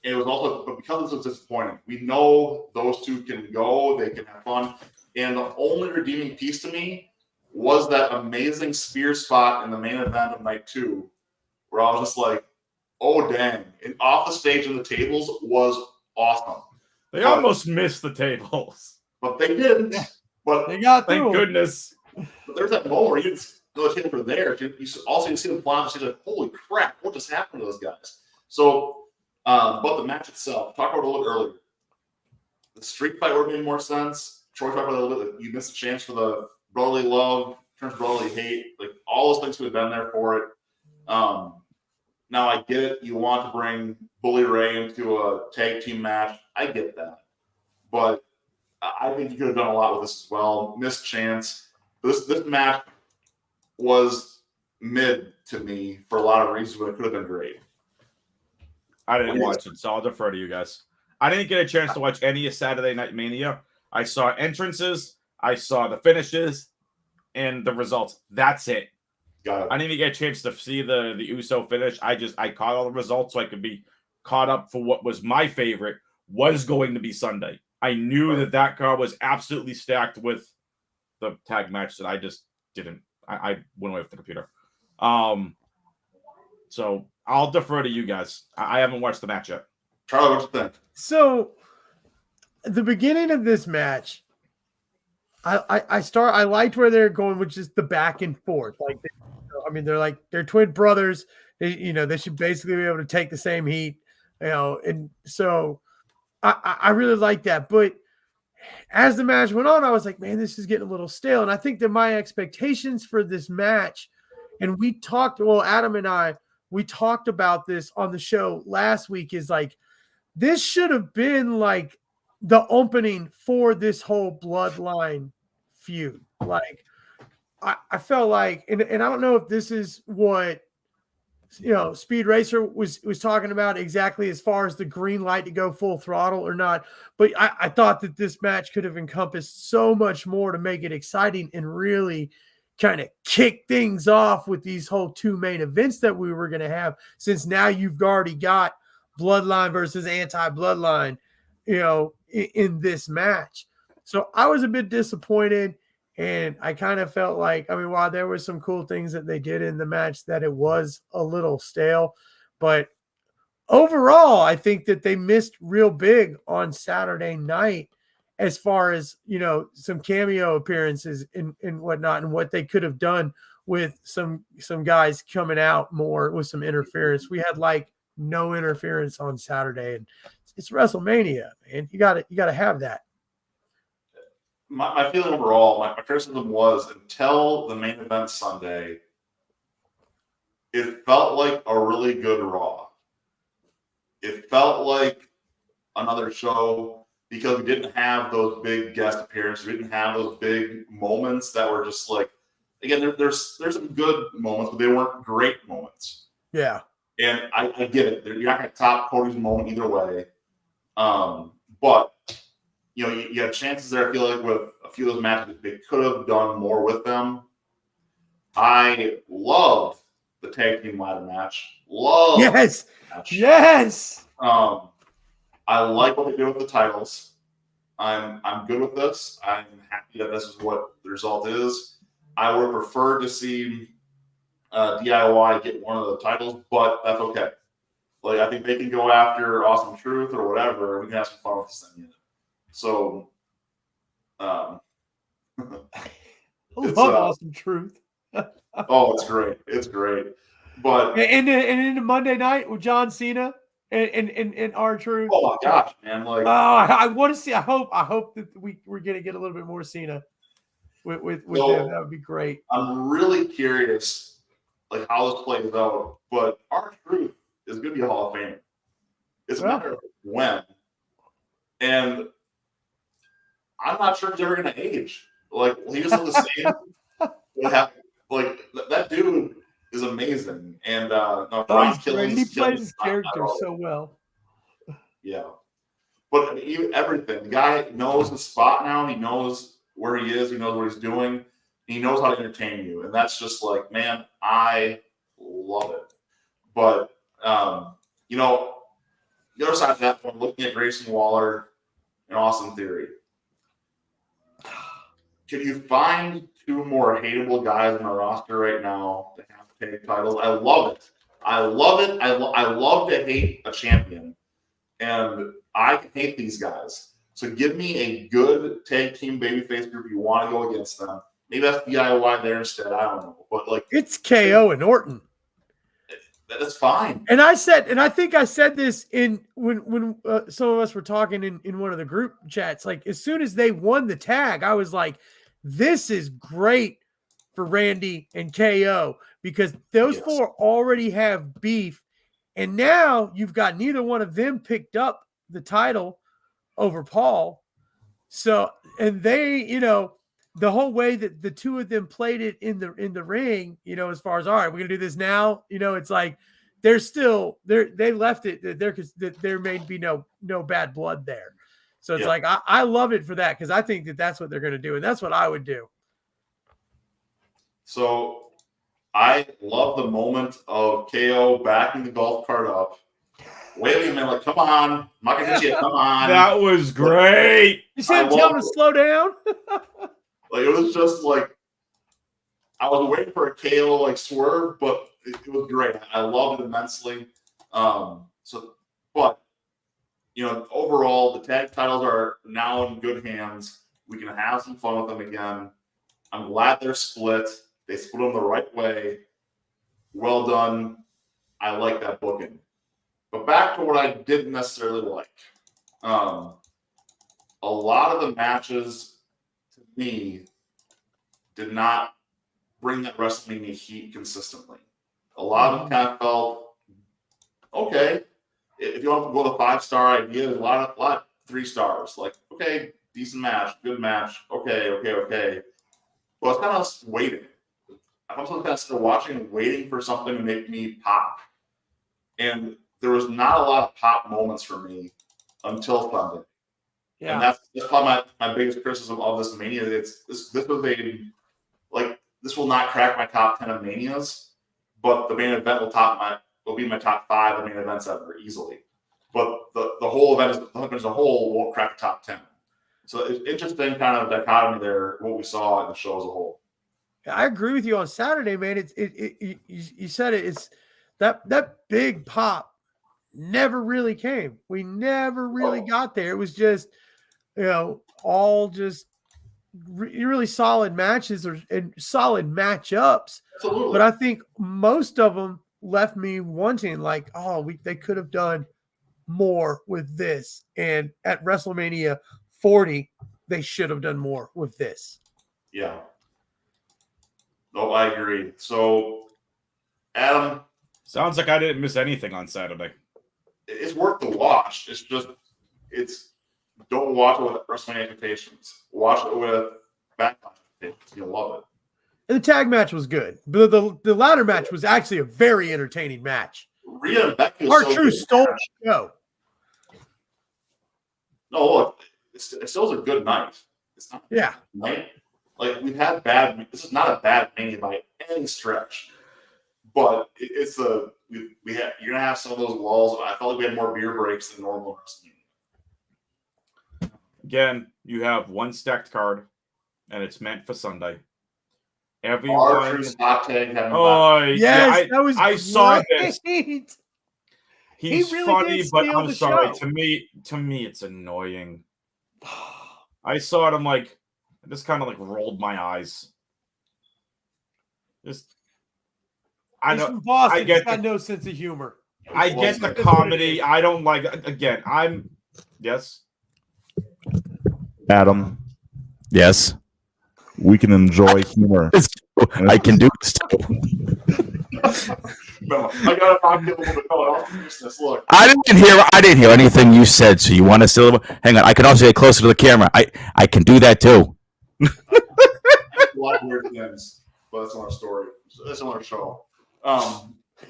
It was also, but because this was disappointing, we know those two can go, they can have fun. And the only redeeming piece to me was that amazing spear spot in the main event of night 2, where I was just like, oh, dang. And off the stage and the tables was awesome. They almost missed the tables. But they didn't. But they got through. Thank goodness. But there's that moment where you just know the tables were there. You also see them flying, and like, holy crap, what just happened to those guys? So, but the match itself, talk about it a little earlier. The street fight would have made more sense. Troy talked about it a little bit. You missed a chance for the brotherly love, turns brotherly hate. Like, all those things could have been there for it. Now, I get it. You want to bring Bully Ray into a tag team match. I get that. But I think you could have done a lot with this as well. Missed chance. This match was mid to me for a lot of reasons, but it could have been great. I didn't watch it, so I'll defer to you guys. I didn't get a chance to watch any of Saturday Night Mania. I saw entrances, I saw the finishes, and the results. That's it. Got it. I didn't even get a chance to see the USO finish. I caught all the results so I could be caught up for what was my favorite, was going to be Sunday. I knew that card was absolutely stacked with the tag match that I just didn't. I went away with the computer. So I'll defer to you guys. I haven't watched the match yet. Charlie, what you think? So, the beginning of this match, I liked where they're going, which is the back and forth. Like, they're twin brothers. They should basically be able to take the same heat. And so I really like that. But as the match went on, I was like, man, this is getting a little stale. And I think that my expectations for this match, and Adam and I, we talked about this on the show last week, is like, this should have been like the opening for this whole bloodline feud. Like, I felt like, and I don't know if this is what, Speed Racer was talking about exactly as far as the green light to go full throttle or not. But I thought that this match could have encompassed so much more to make it exciting and really kind of kick things off with these whole two main events that we were going to have, since now you've already got Bloodline versus Anti-Bloodline, in this match. So I was a bit disappointed, and I kind of felt like, while there were some cool things that they did in the match, that it was a little stale. But overall, I think that they missed real big on Saturday night as far as, some cameo appearances and whatnot, and what they could have done with some guys coming out more with some interference. We had like no interference on Saturday, and it's WrestleMania, man. You gotta have that. My feeling overall, my criticism was, until the main event Sunday, it felt like a really good Raw. It felt like another show because we didn't have those big guest appearances. We didn't have those big moments that were just like, again, there's some good moments, but they weren't great moments. Yeah. And I get it. You're not going to top Cody's moment either way. But, you have chances there. I feel like with a few of those matches, they could have done more with them. I loved the tag team ladder match. Yes. Match. Yes. I like what they do with the titles. I'm good with this. I'm happy that this is what the result is. I would prefer to see DIY get one of the titles, but that's okay. Like, I think they can go after Awesome Truth or whatever, and we can have some fun with this thing. So, I love Awesome Truth. Oh, it's great. It's great. But and in the Monday night with John Cena and R-Truth. Oh my gosh, man! Like, I want to see. I hope that we're gonna get a little bit more Cena with them. That would be great. I'm really curious, like, how this plays out. But R-Truth is going to be a Hall of Famer. It's a matter of when, and I'm not sure if he's ever going to age. Like, he just looks the same. Like, that dude is amazing, and he plays his character so well. Yeah, but everything. The guy knows his spot now. He knows where he is. He knows what he's doing. He knows how to entertain you, and that's just like, man, I love it. But the other side of that, when looking at Grayson Waller and Austin Theory, can you find two more hateable guys on the roster right now to have to take titles? I love it. I love it. I love to hate a champion, and I can hate these guys. So give me a good tag team babyface group. You want to go against them? Maybe that's DIY there instead. I don't know, but like, it's KO and Orton. That's fine. And I think I said this when some of us were talking in one of the group chats. Like, as soon as they won the tag, I was like, this is great for Randy and KO, because those four already have beef. And now you've got neither one of them picked up the title over Paul. So, and they, the whole way that the two of them played it in the ring, as far as, all right, we're going to do this now. It's like, they're still they left it that there may be no bad blood there. So it's like I love it for that because I think that's what they're going to do, and that's what I would do. So I love the moment of KO backing the golf cart up, waving him like, "Come on, I'm not gonna hit you. Come on." That was great. You see him tell him to slow down. Like it was just like I was waiting for a KO like swerve, but it was great. I loved it immensely. But you know, overall, the tag titles are now in good hands. We can have some fun with them again. I'm glad they're split. They split them the right way. Well done. I like that booking. But back to what I didn't necessarily like. A lot of the matches, to me, did not bring that WrestleMania heat consistently. A lot of them kind of felt, okay, if you want to go with a 5-star idea, there's a lot of 3 stars. Like, okay, decent match, good match, okay. Well, it's kind of waiting. I'm also kind of sitting watching and waiting for something to make me pop. And there was not a lot of pop moments for me until Sunday. Yeah. And that's probably my biggest criticism of this Mania. This will not crack my top 10 of Manias, but the main event will be my top 5 of main events ever easily. But the whole event as a whole won't crack the top 10. So it's interesting kind of dichotomy there, what we saw in the show as a whole. I agree with you on Saturday, man. You said it. It's that big pop never really came. We never really got there. It was just, all just really solid matches and solid matchups. Absolutely. But I think most of them left me wanting, like, they could have done more with this. And at WrestleMania 40, they should have done more with this. Yeah. No, I agree. So, Adam. Sounds like I didn't miss anything on Saturday. It's worth the watch. Don't watch it with WrestleMania expectations. Watch it with Backlash expectations. You'll love it. And the tag match was good. But the ladder match was actually a very entertaining match. Rhea and Becky R-Truth stole the show. No, look, it still is a good night. It's not a good night. Like, we've had this is not a bad Mania by any stretch. But you're gonna have some of those lulls. I felt like we had more beer breaks than normal wrestling. Again, you have one stacked card, and it's meant for Sunday. Everyone. Hot tag. Yes, that was I saw this. He's really funny, but I'm sorry. To me, it's annoying. I saw it. I'm like, I just kind of like rolled my eyes. He's from Boston. He's got no sense of humor. I get the comedy. I don't like. Again, yes. Adam. Yes. We can enjoy humor. I can do this too. No, I gotta talk to you a little bit. Look. I didn't hear anything you said. So you want to still hang on? I can also get closer to the camera. I can do that too. A lot of weird things, but that's another story. That's another show.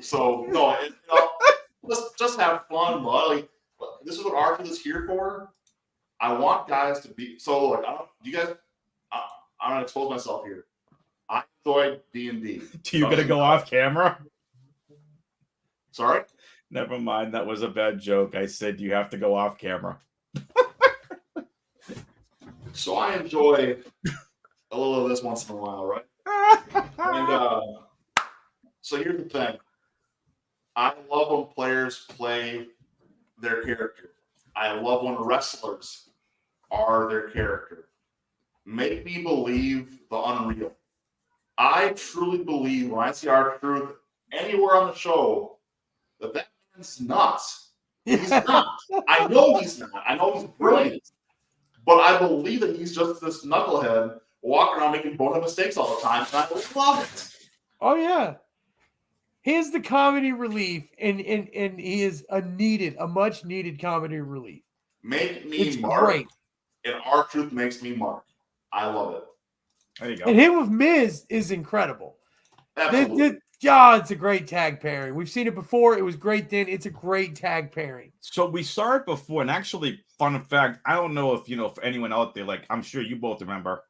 So no, let's just have fun. Like, this is what R-Truth is here for. I want guys to be so. Like, I'm gonna expose myself here. I enjoy D&D. Do you gonna go off camera? Sorry. Never mind. That was a bad joke. I said you have to go off camera. So I enjoy a little of this once in a while, right? And so here's the thing. I love when players play their character. I love when wrestlers are their character. Make me believe the unreal. I truly believe when I see R-Truth anywhere on the show that man's nuts. He's not. I know he's not. I know he's brilliant. But I believe that he's just this knucklehead walking around making bonehead mistakes all the time, and I love it. Oh, yeah. He is the comedy relief, and he is a much needed comedy relief. Make me it's Mark. Great. And R-Truth makes me Mark. I love it. There you go. And him with Miz is incredible. Absolutely. God, it's a great tag pairing. We've seen it before. It was great then. It's a great tag pairing. So we saw it before, and actually, fun fact, I don't know if, for anyone out there, like, I'm sure you both remember,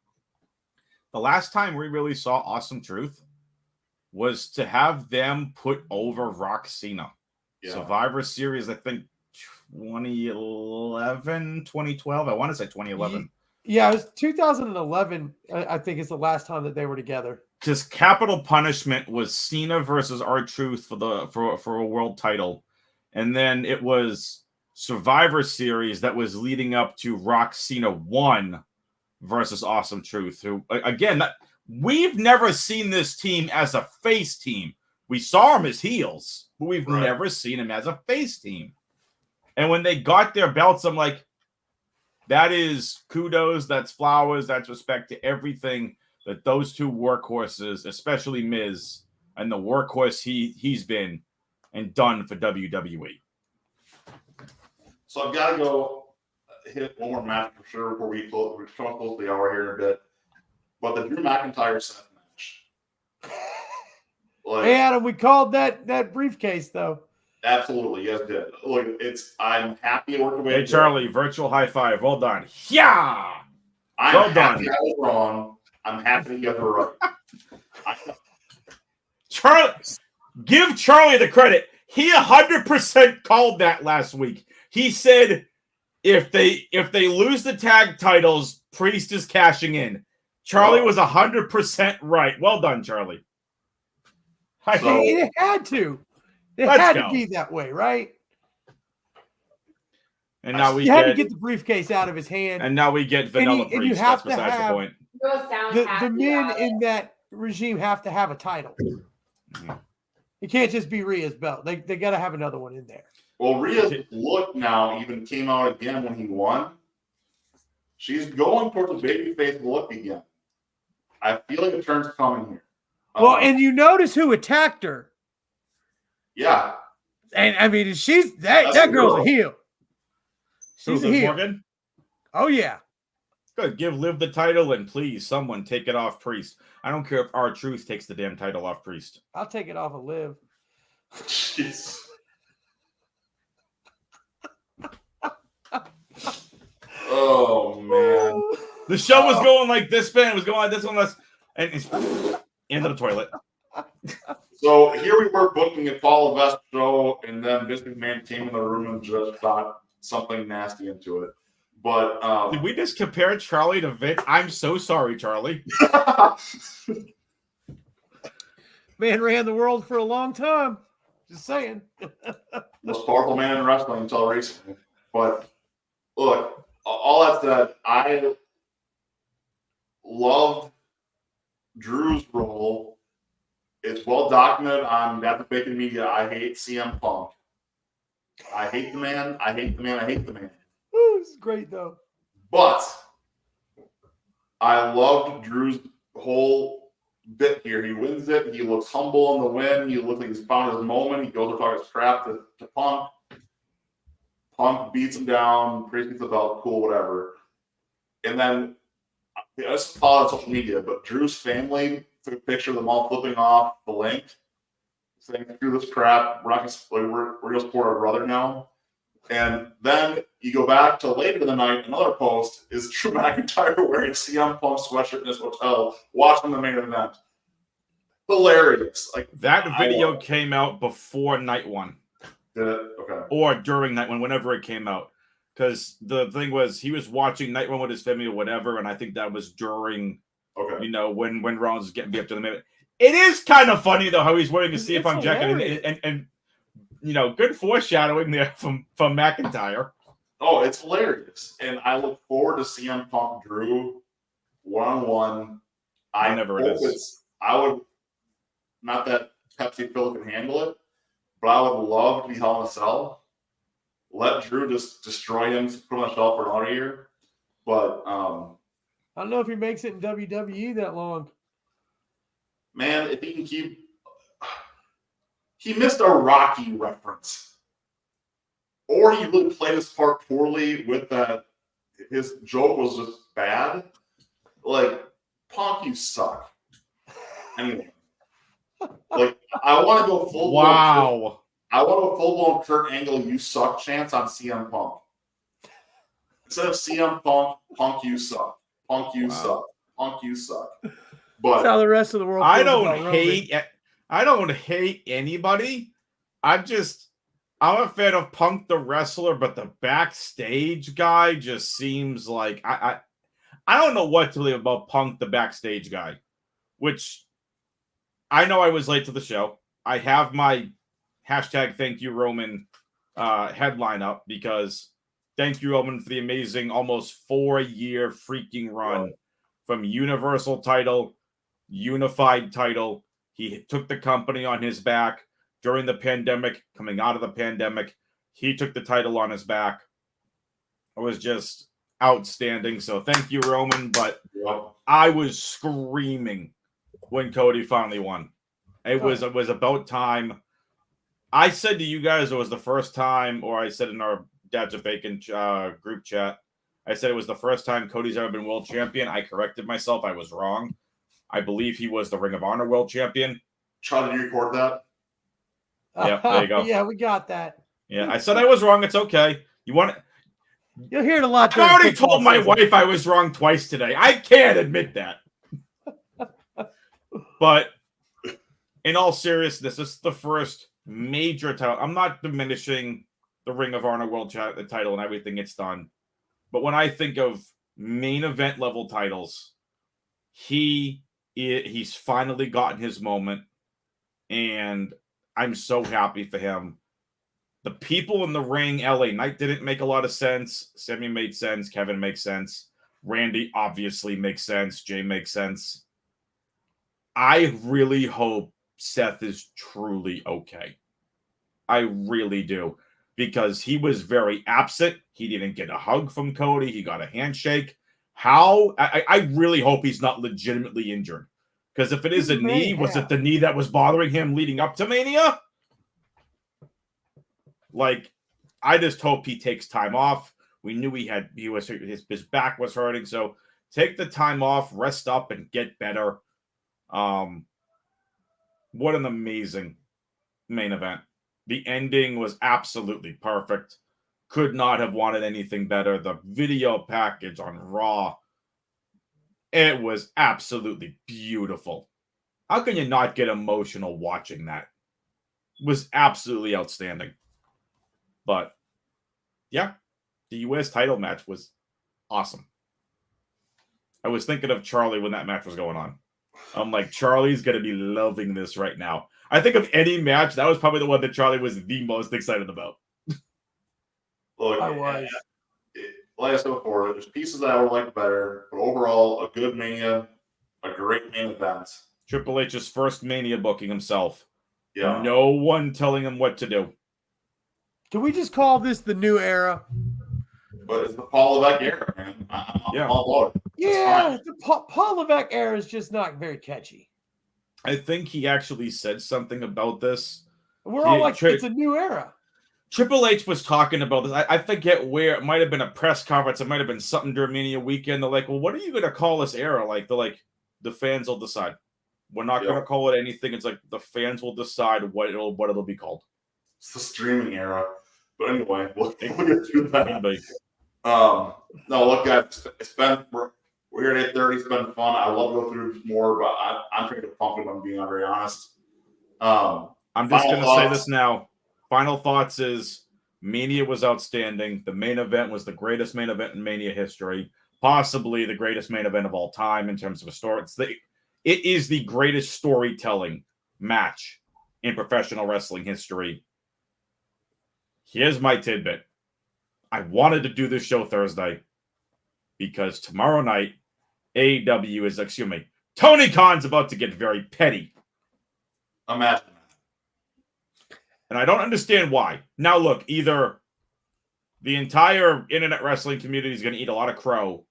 the last time we really saw Awesome Truth was to have them put over Rock Cena. Yeah. Survivor Series, I think, 2011, 2012. I want to say 2011. Yeah, it was 2011, I think, is the last time that they were together. Because Capital Punishment was Cena versus R-Truth for a world title. And then it was Survivor Series that was leading up to Rock Cena 1 versus Awesome Truth. Who, again, we've never seen this team as a face team. We saw them as heels, but we've never seen them as a face team. And when they got their belts, I'm like, that is kudos, that's flowers, that's respect to everything that those two workhorses, especially Miz, and the workhorse he's been and done for WWE. So I've got to go hit one more match for sure before we're coming close to the hour here in a bit. But the Drew McIntyre Seth match. Hey Adam, we called that briefcase though. Absolutely, yes, did. Look, I'm happy it worked away. Hey Charlie, virtual high five. Well done. Yeah. Well done. I was wrong. I'm happy you got it right. Charlie, give Charlie the credit. He 100% called that last week. He said if they lose the tag titles, Priest is cashing in. Charlie was 100% right. Well done, Charlie. It had to. It had to be that way, right? And now we had to get the briefcase out of his hand. And now we get Vanilla Priest. And you have That's besides the point. The men in that regime have to have a title. Mm-hmm. It can't just be Rhea's belt. They got to have another one in there. Well, Rhea's look now even came out again when he won. She's going towards a babyface look again. I feel like a turn's coming here. Well, and you notice who attacked her. Yeah. And I mean, that girl's a heel. She's a heel. Morgan? Oh, yeah. Good. Give Liv the title and please, someone take it off Priest. I don't care if R-Truth takes the damn title off Priest. I'll take it off of Liv. Jeez. Oh, man. The show was going like this, man. It was going like this one, and it's into the toilet. So here we were booking a Paul Levesque show, and then Vince McMahon came in the room and just thought something nasty into it. But did we just compare Charlie to Vince? I'm so sorry, Charlie. Man ran the world for a long time. Just saying. Most powerful man in wrestling until recently. But look, all that said, I loved Drew's role. It's well documented on That's Bacon Media. I hate CM Punk. I hate the man. I hate the man. I hate the man. Ooh, this is great, though. But I loved Drew's whole bit here. He wins it. He looks humble in the win. He looks like he's found his moment. He goes to talk his crap to Punk. Punk beats him down. Priest gets the belt. Cool, whatever. And then I just follow on social media, but Drew's family took a picture of them all flipping off the link, saying, "Screw this crap. We're gonna support our brother now." And then you go back to later in the night. Another post is Drew McIntyre wearing a CM Punk sweatshirt in his hotel, watching the main event. Hilarious! Like that video came out before night one. Did it? Okay. Or during night one, whenever it came out. Because the thing was, he was watching night one with his family or whatever, and I think that was during, when Rollins was getting beat up to the minute. It is kind of funny though how he's wearing a CM Punk jacket, and good foreshadowing there from McIntyre. Oh, it's hilarious, and I look forward to CM Punk Drew one-on-one. Whenever it is. I would, not that Pepsi Phil can handle it, but I would love to be Hell in a Cell. Let Drew just destroy him, put him on the shelf for another year. But I don't know if he makes it in WWE that long. Man, if he can keep, he missed a Rocky reference, or he really played his part poorly with that. His joke was just bad. Like, Punk, you suck. Anyway, Like, I want to go full blown. Wow. I want a full blown Kurt Angle "you suck" chance on CM Punk. Instead of CM Punk, Punk you suck. Punk you suck. Punk you suck. That's how But the rest of the world. I feels don't about Roman. hate anybody. I'm a fan of Punk the wrestler, but the backstage guy just seems like I don't know what to believe about Punk the backstage guy, which I know I was late to the show. I have my hashtag thank you Roman headline up because thank you Roman for the amazing almost 4-year freaking run from Universal title, unified title. He took the company on his back during the pandemic, coming out of the pandemic. He took the title on his back. It was just outstanding. So thank you, Roman. But I was screaming when Cody finally won. It was about time. I said to you guys it was the first time, or I said in our Dads of Bacon group chat, I said it was the first time Cody's ever been world champion. I corrected myself. I was wrong. I believe he was the Ring of Honor world champion. Charlie, did you record that? Yeah, there you go. Yeah, we got that. Yeah, I said I was wrong. It's okay. You'll hear it a lot. I've already told my wife I was wrong twice today. I can't admit that. But in all seriousness, this is the first major title. I'm not diminishing the Ring of Honor world title and everything it's done. But when I think of main event level titles, he's finally gotten his moment, and I'm so happy for him. The people in the ring, LA Knight didn't make a lot of sense. Sammy made sense. Kevin makes sense. Randy obviously makes sense. Jay makes sense. I really hope Seth is truly okay. I really do. Because he was very absent. He didn't get a hug from Cody. He got a handshake. I really hope he's not legitimately injured. Because if it is a knee, was it the knee that was bothering him leading up to Mania? Like, I just hope he takes time off. We knew his back was hurting. So take the time off, rest up, and get better. What an amazing main event. The ending was absolutely perfect. Could not have wanted anything better. The video package on Raw, it was absolutely beautiful. How can you not get emotional watching that? It was absolutely outstanding. But, yeah, the U.S. title match was awesome. I was thinking of Charlie when that match was going on. I'm like, Charlie's going to be loving this right now. I think of any match, that was probably the one that Charlie was the most excited about. Look, I was. Like I said before, there's pieces that I would like better, but overall, a good Mania, a great main event. Triple H's first Mania booking himself. Yeah. No one telling him what to do. Can we just call this the new era? But it's the Paul Levesque era, man. I'm all about it. Yeah, the Paul Levesque era is just not very catchy. I think he actually said something about this. We're all like, it's a new era. Triple H was talking about this. I forget where. It might have been a press conference. It might have been something during Mania weekend. They're like, well, what are you going to call this era? They're like, the fans will decide. We're not going to call it anything. It's like the fans will decide what it'll be called. It's the streaming era. But anyway, we'll get through that. No, look, guys, we're here at 8:30. It's been fun. I love to go through more, but I'm pretty pumped if I'm being very honest. I'm just going to say this now. Final thoughts is Mania was outstanding. The main event was the greatest main event in Mania history, possibly the greatest main event of all time in terms of a story. It is the greatest storytelling match in professional wrestling history. Here's my tidbit. I wanted to do this show Thursday because tomorrow night, Tony Khan's about to get very petty. Imagine that. And I don't understand why. Now, look, either the entire internet wrestling community is going to eat a lot of crow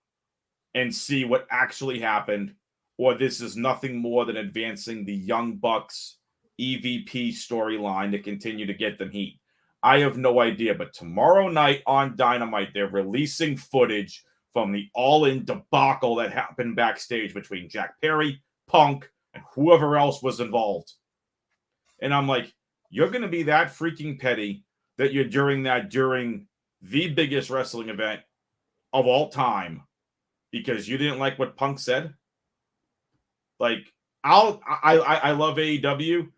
and see what actually happened, or this is nothing more than advancing the Young Bucks EVP storyline to continue to get them heat. I have no idea, but tomorrow night on Dynamite, they're releasing footage from the all-in debacle that happened backstage between Jack Perry, Punk, and whoever else was involved. And I'm like, you're going to be that freaking petty that you're during the biggest wrestling event of all time because you didn't like what Punk said? Like, I love AEW,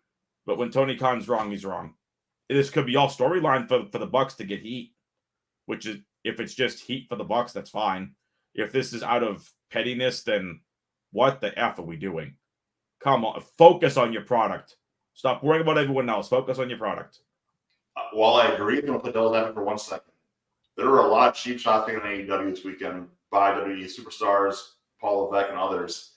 but when Tony Khan's wrong, he's wrong. This could be all storyline for the Bucks to get heat, which is, if it's just heat for the Bucks, that's fine. If this is out of pettiness, then what the F are we doing? Come on, focus on your product. Stop worrying about everyone else. Focus on your product. While I agree, I'm going to put devil's advocate for 1 second. There were a lot of cheap shots taken on AEW this weekend by WWE superstars, Paul Levesque, and others.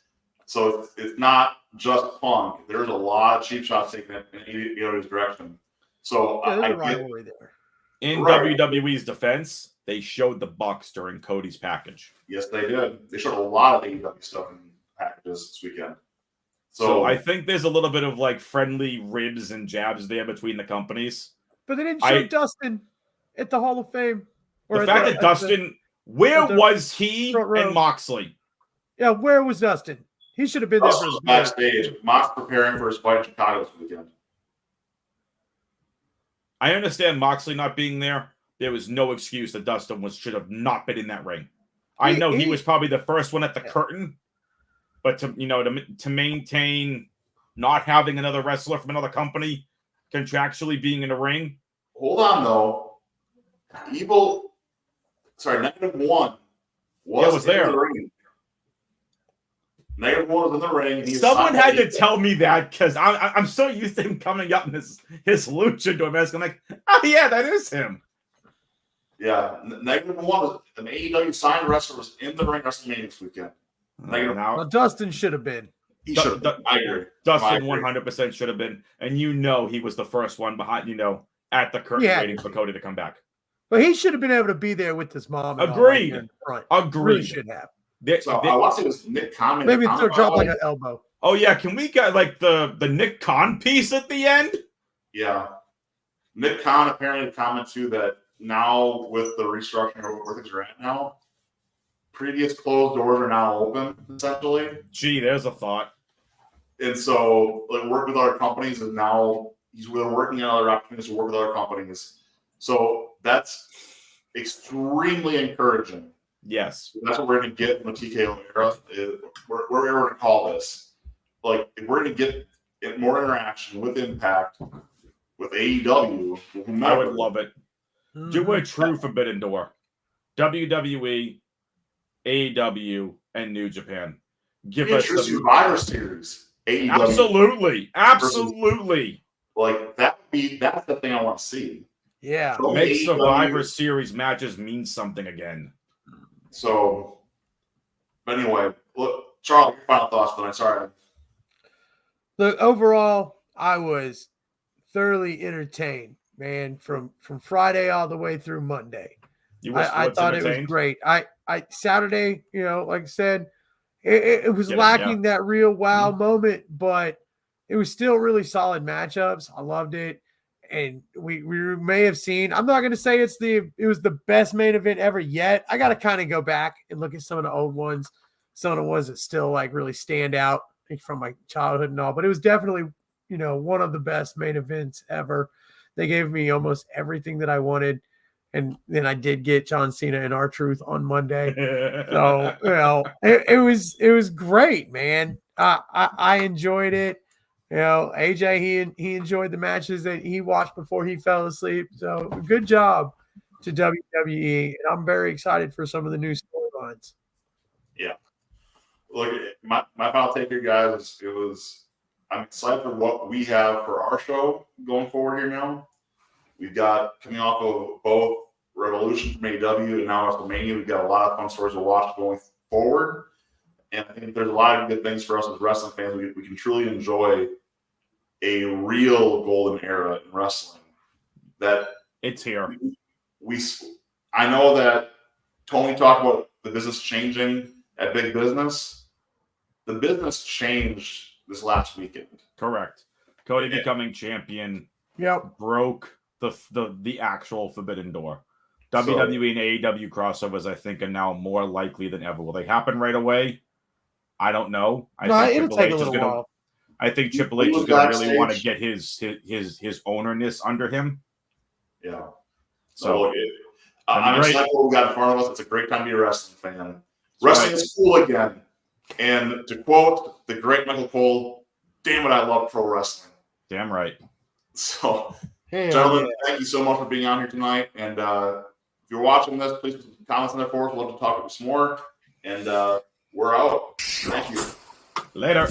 So it's not just Punk. There's a lot of cheap shots taken in AEW's direction. So There's I a get rivalry there. In Right. WWE's defense, they showed the Bucks during Cody's package. Yes, they did. They showed a lot of AEW stuff in packages this weekend. So I think there's a little bit of like friendly ribs and jabs there between the companies. But they didn't show Dustin at the Hall of Fame. The fact that Dustin, where was he and Moxley? Yeah, where was Dustin? He should have been there for his backstage. Mox preparing for his fight in Chicago this weekend. I understand Moxley not being there. There was no excuse that Dustin should have not been in that ring. I know he was probably the first one at the curtain, but to maintain not having another wrestler from another company contractually being in a ring. Hold on though. Negative one was there. In the ring. Negative one was in the ring. And someone had to tell me that because I'm so used to him coming up in his luchador mask. I'm like, oh yeah, that is him. Yeah, negative one was an AEW signed wrestler was in the ring WrestleMania this weekend. Well, Dustin should have been. He should have. I agree. Dustin 100% should have been, and he was the first one behind. At the curtain waiting for Cody to come back. But he should have been able to be there with his mom. Agreed. Agreed. Really should have. I want to say this Nick Khan. Maybe drop like an elbow. Oh yeah, can we get like the Nick Khan piece at the end? Yeah, Nick Khan apparently commented too that now with the restructuring of where things are at now, previous closed doors are now open essentially. Gee, there's a thought. And so, like, work with other companies is now he's working on other opportunities to work with other companies. So that's extremely encouraging. Yes. That's what we're going to get from the TKO era. We're going to call this. Like, if we're going to get more interaction with Impact, with AEW, with I would love it. Do a true Forbidden Door. WWE, AEW, and New Japan. Give us the Survivor Series. AEW absolutely. Like that's the thing I want to see. Yeah. So make Survivor Series matches mean something again. So, anyway, look, Charles, your final thoughts tonight. Sorry. Look, overall, I was thoroughly entertained, man, from Friday all the way through Monday. I thought it was great. I Saturday, like I said, it was lacking that real wow moment, but it was still really solid matchups. I loved it. And we may have seen, I'm not going to say it was the best main event ever yet. I got to kind of go back and look at some of the old ones, some of the ones that still like really stand out from my childhood and all, but it was definitely, one of the best main events ever. They gave me almost everything that I wanted. And then I did get John Cena and R-Truth on Monday. So, it was great, man. I enjoyed it. AJ, he enjoyed the matches that he watched before he fell asleep. So good job to WWE. And I'm very excited for some of the new storylines. Yeah. Look, my final take here, guys, I'm excited for what we have for our show going forward here now. We've got coming off of both Revolution from AEW and now WrestleMania. We've got a lot of fun stories to watch going forward. And I think there's a lot of good things for us as wrestling fans. We can truly enjoy a real golden era in wrestling. That it's here. I know that Tony talked about the business changing at Big Business. The business changed this last weekend. Correct. Cody becoming champion. Yep. Broke the actual Forbidden Door. WWE and AEW crossovers, I think, are now more likely than ever. Will they happen right away? I don't know. It'll take a little while. I think Triple H is going to really want to get his ownerness under him. Yeah. So I'm excited for what we got in front of us. It's a great time to be a wrestling fan. Wrestling is cool again. And to quote the great Michael Cole, damn it, I love pro wrestling. Damn right. So, gentlemen, thank you so much for being on here tonight. And if you're watching this, please put some comments in there for us. We'd love to talk about some more. And we're out. Thank you. Later.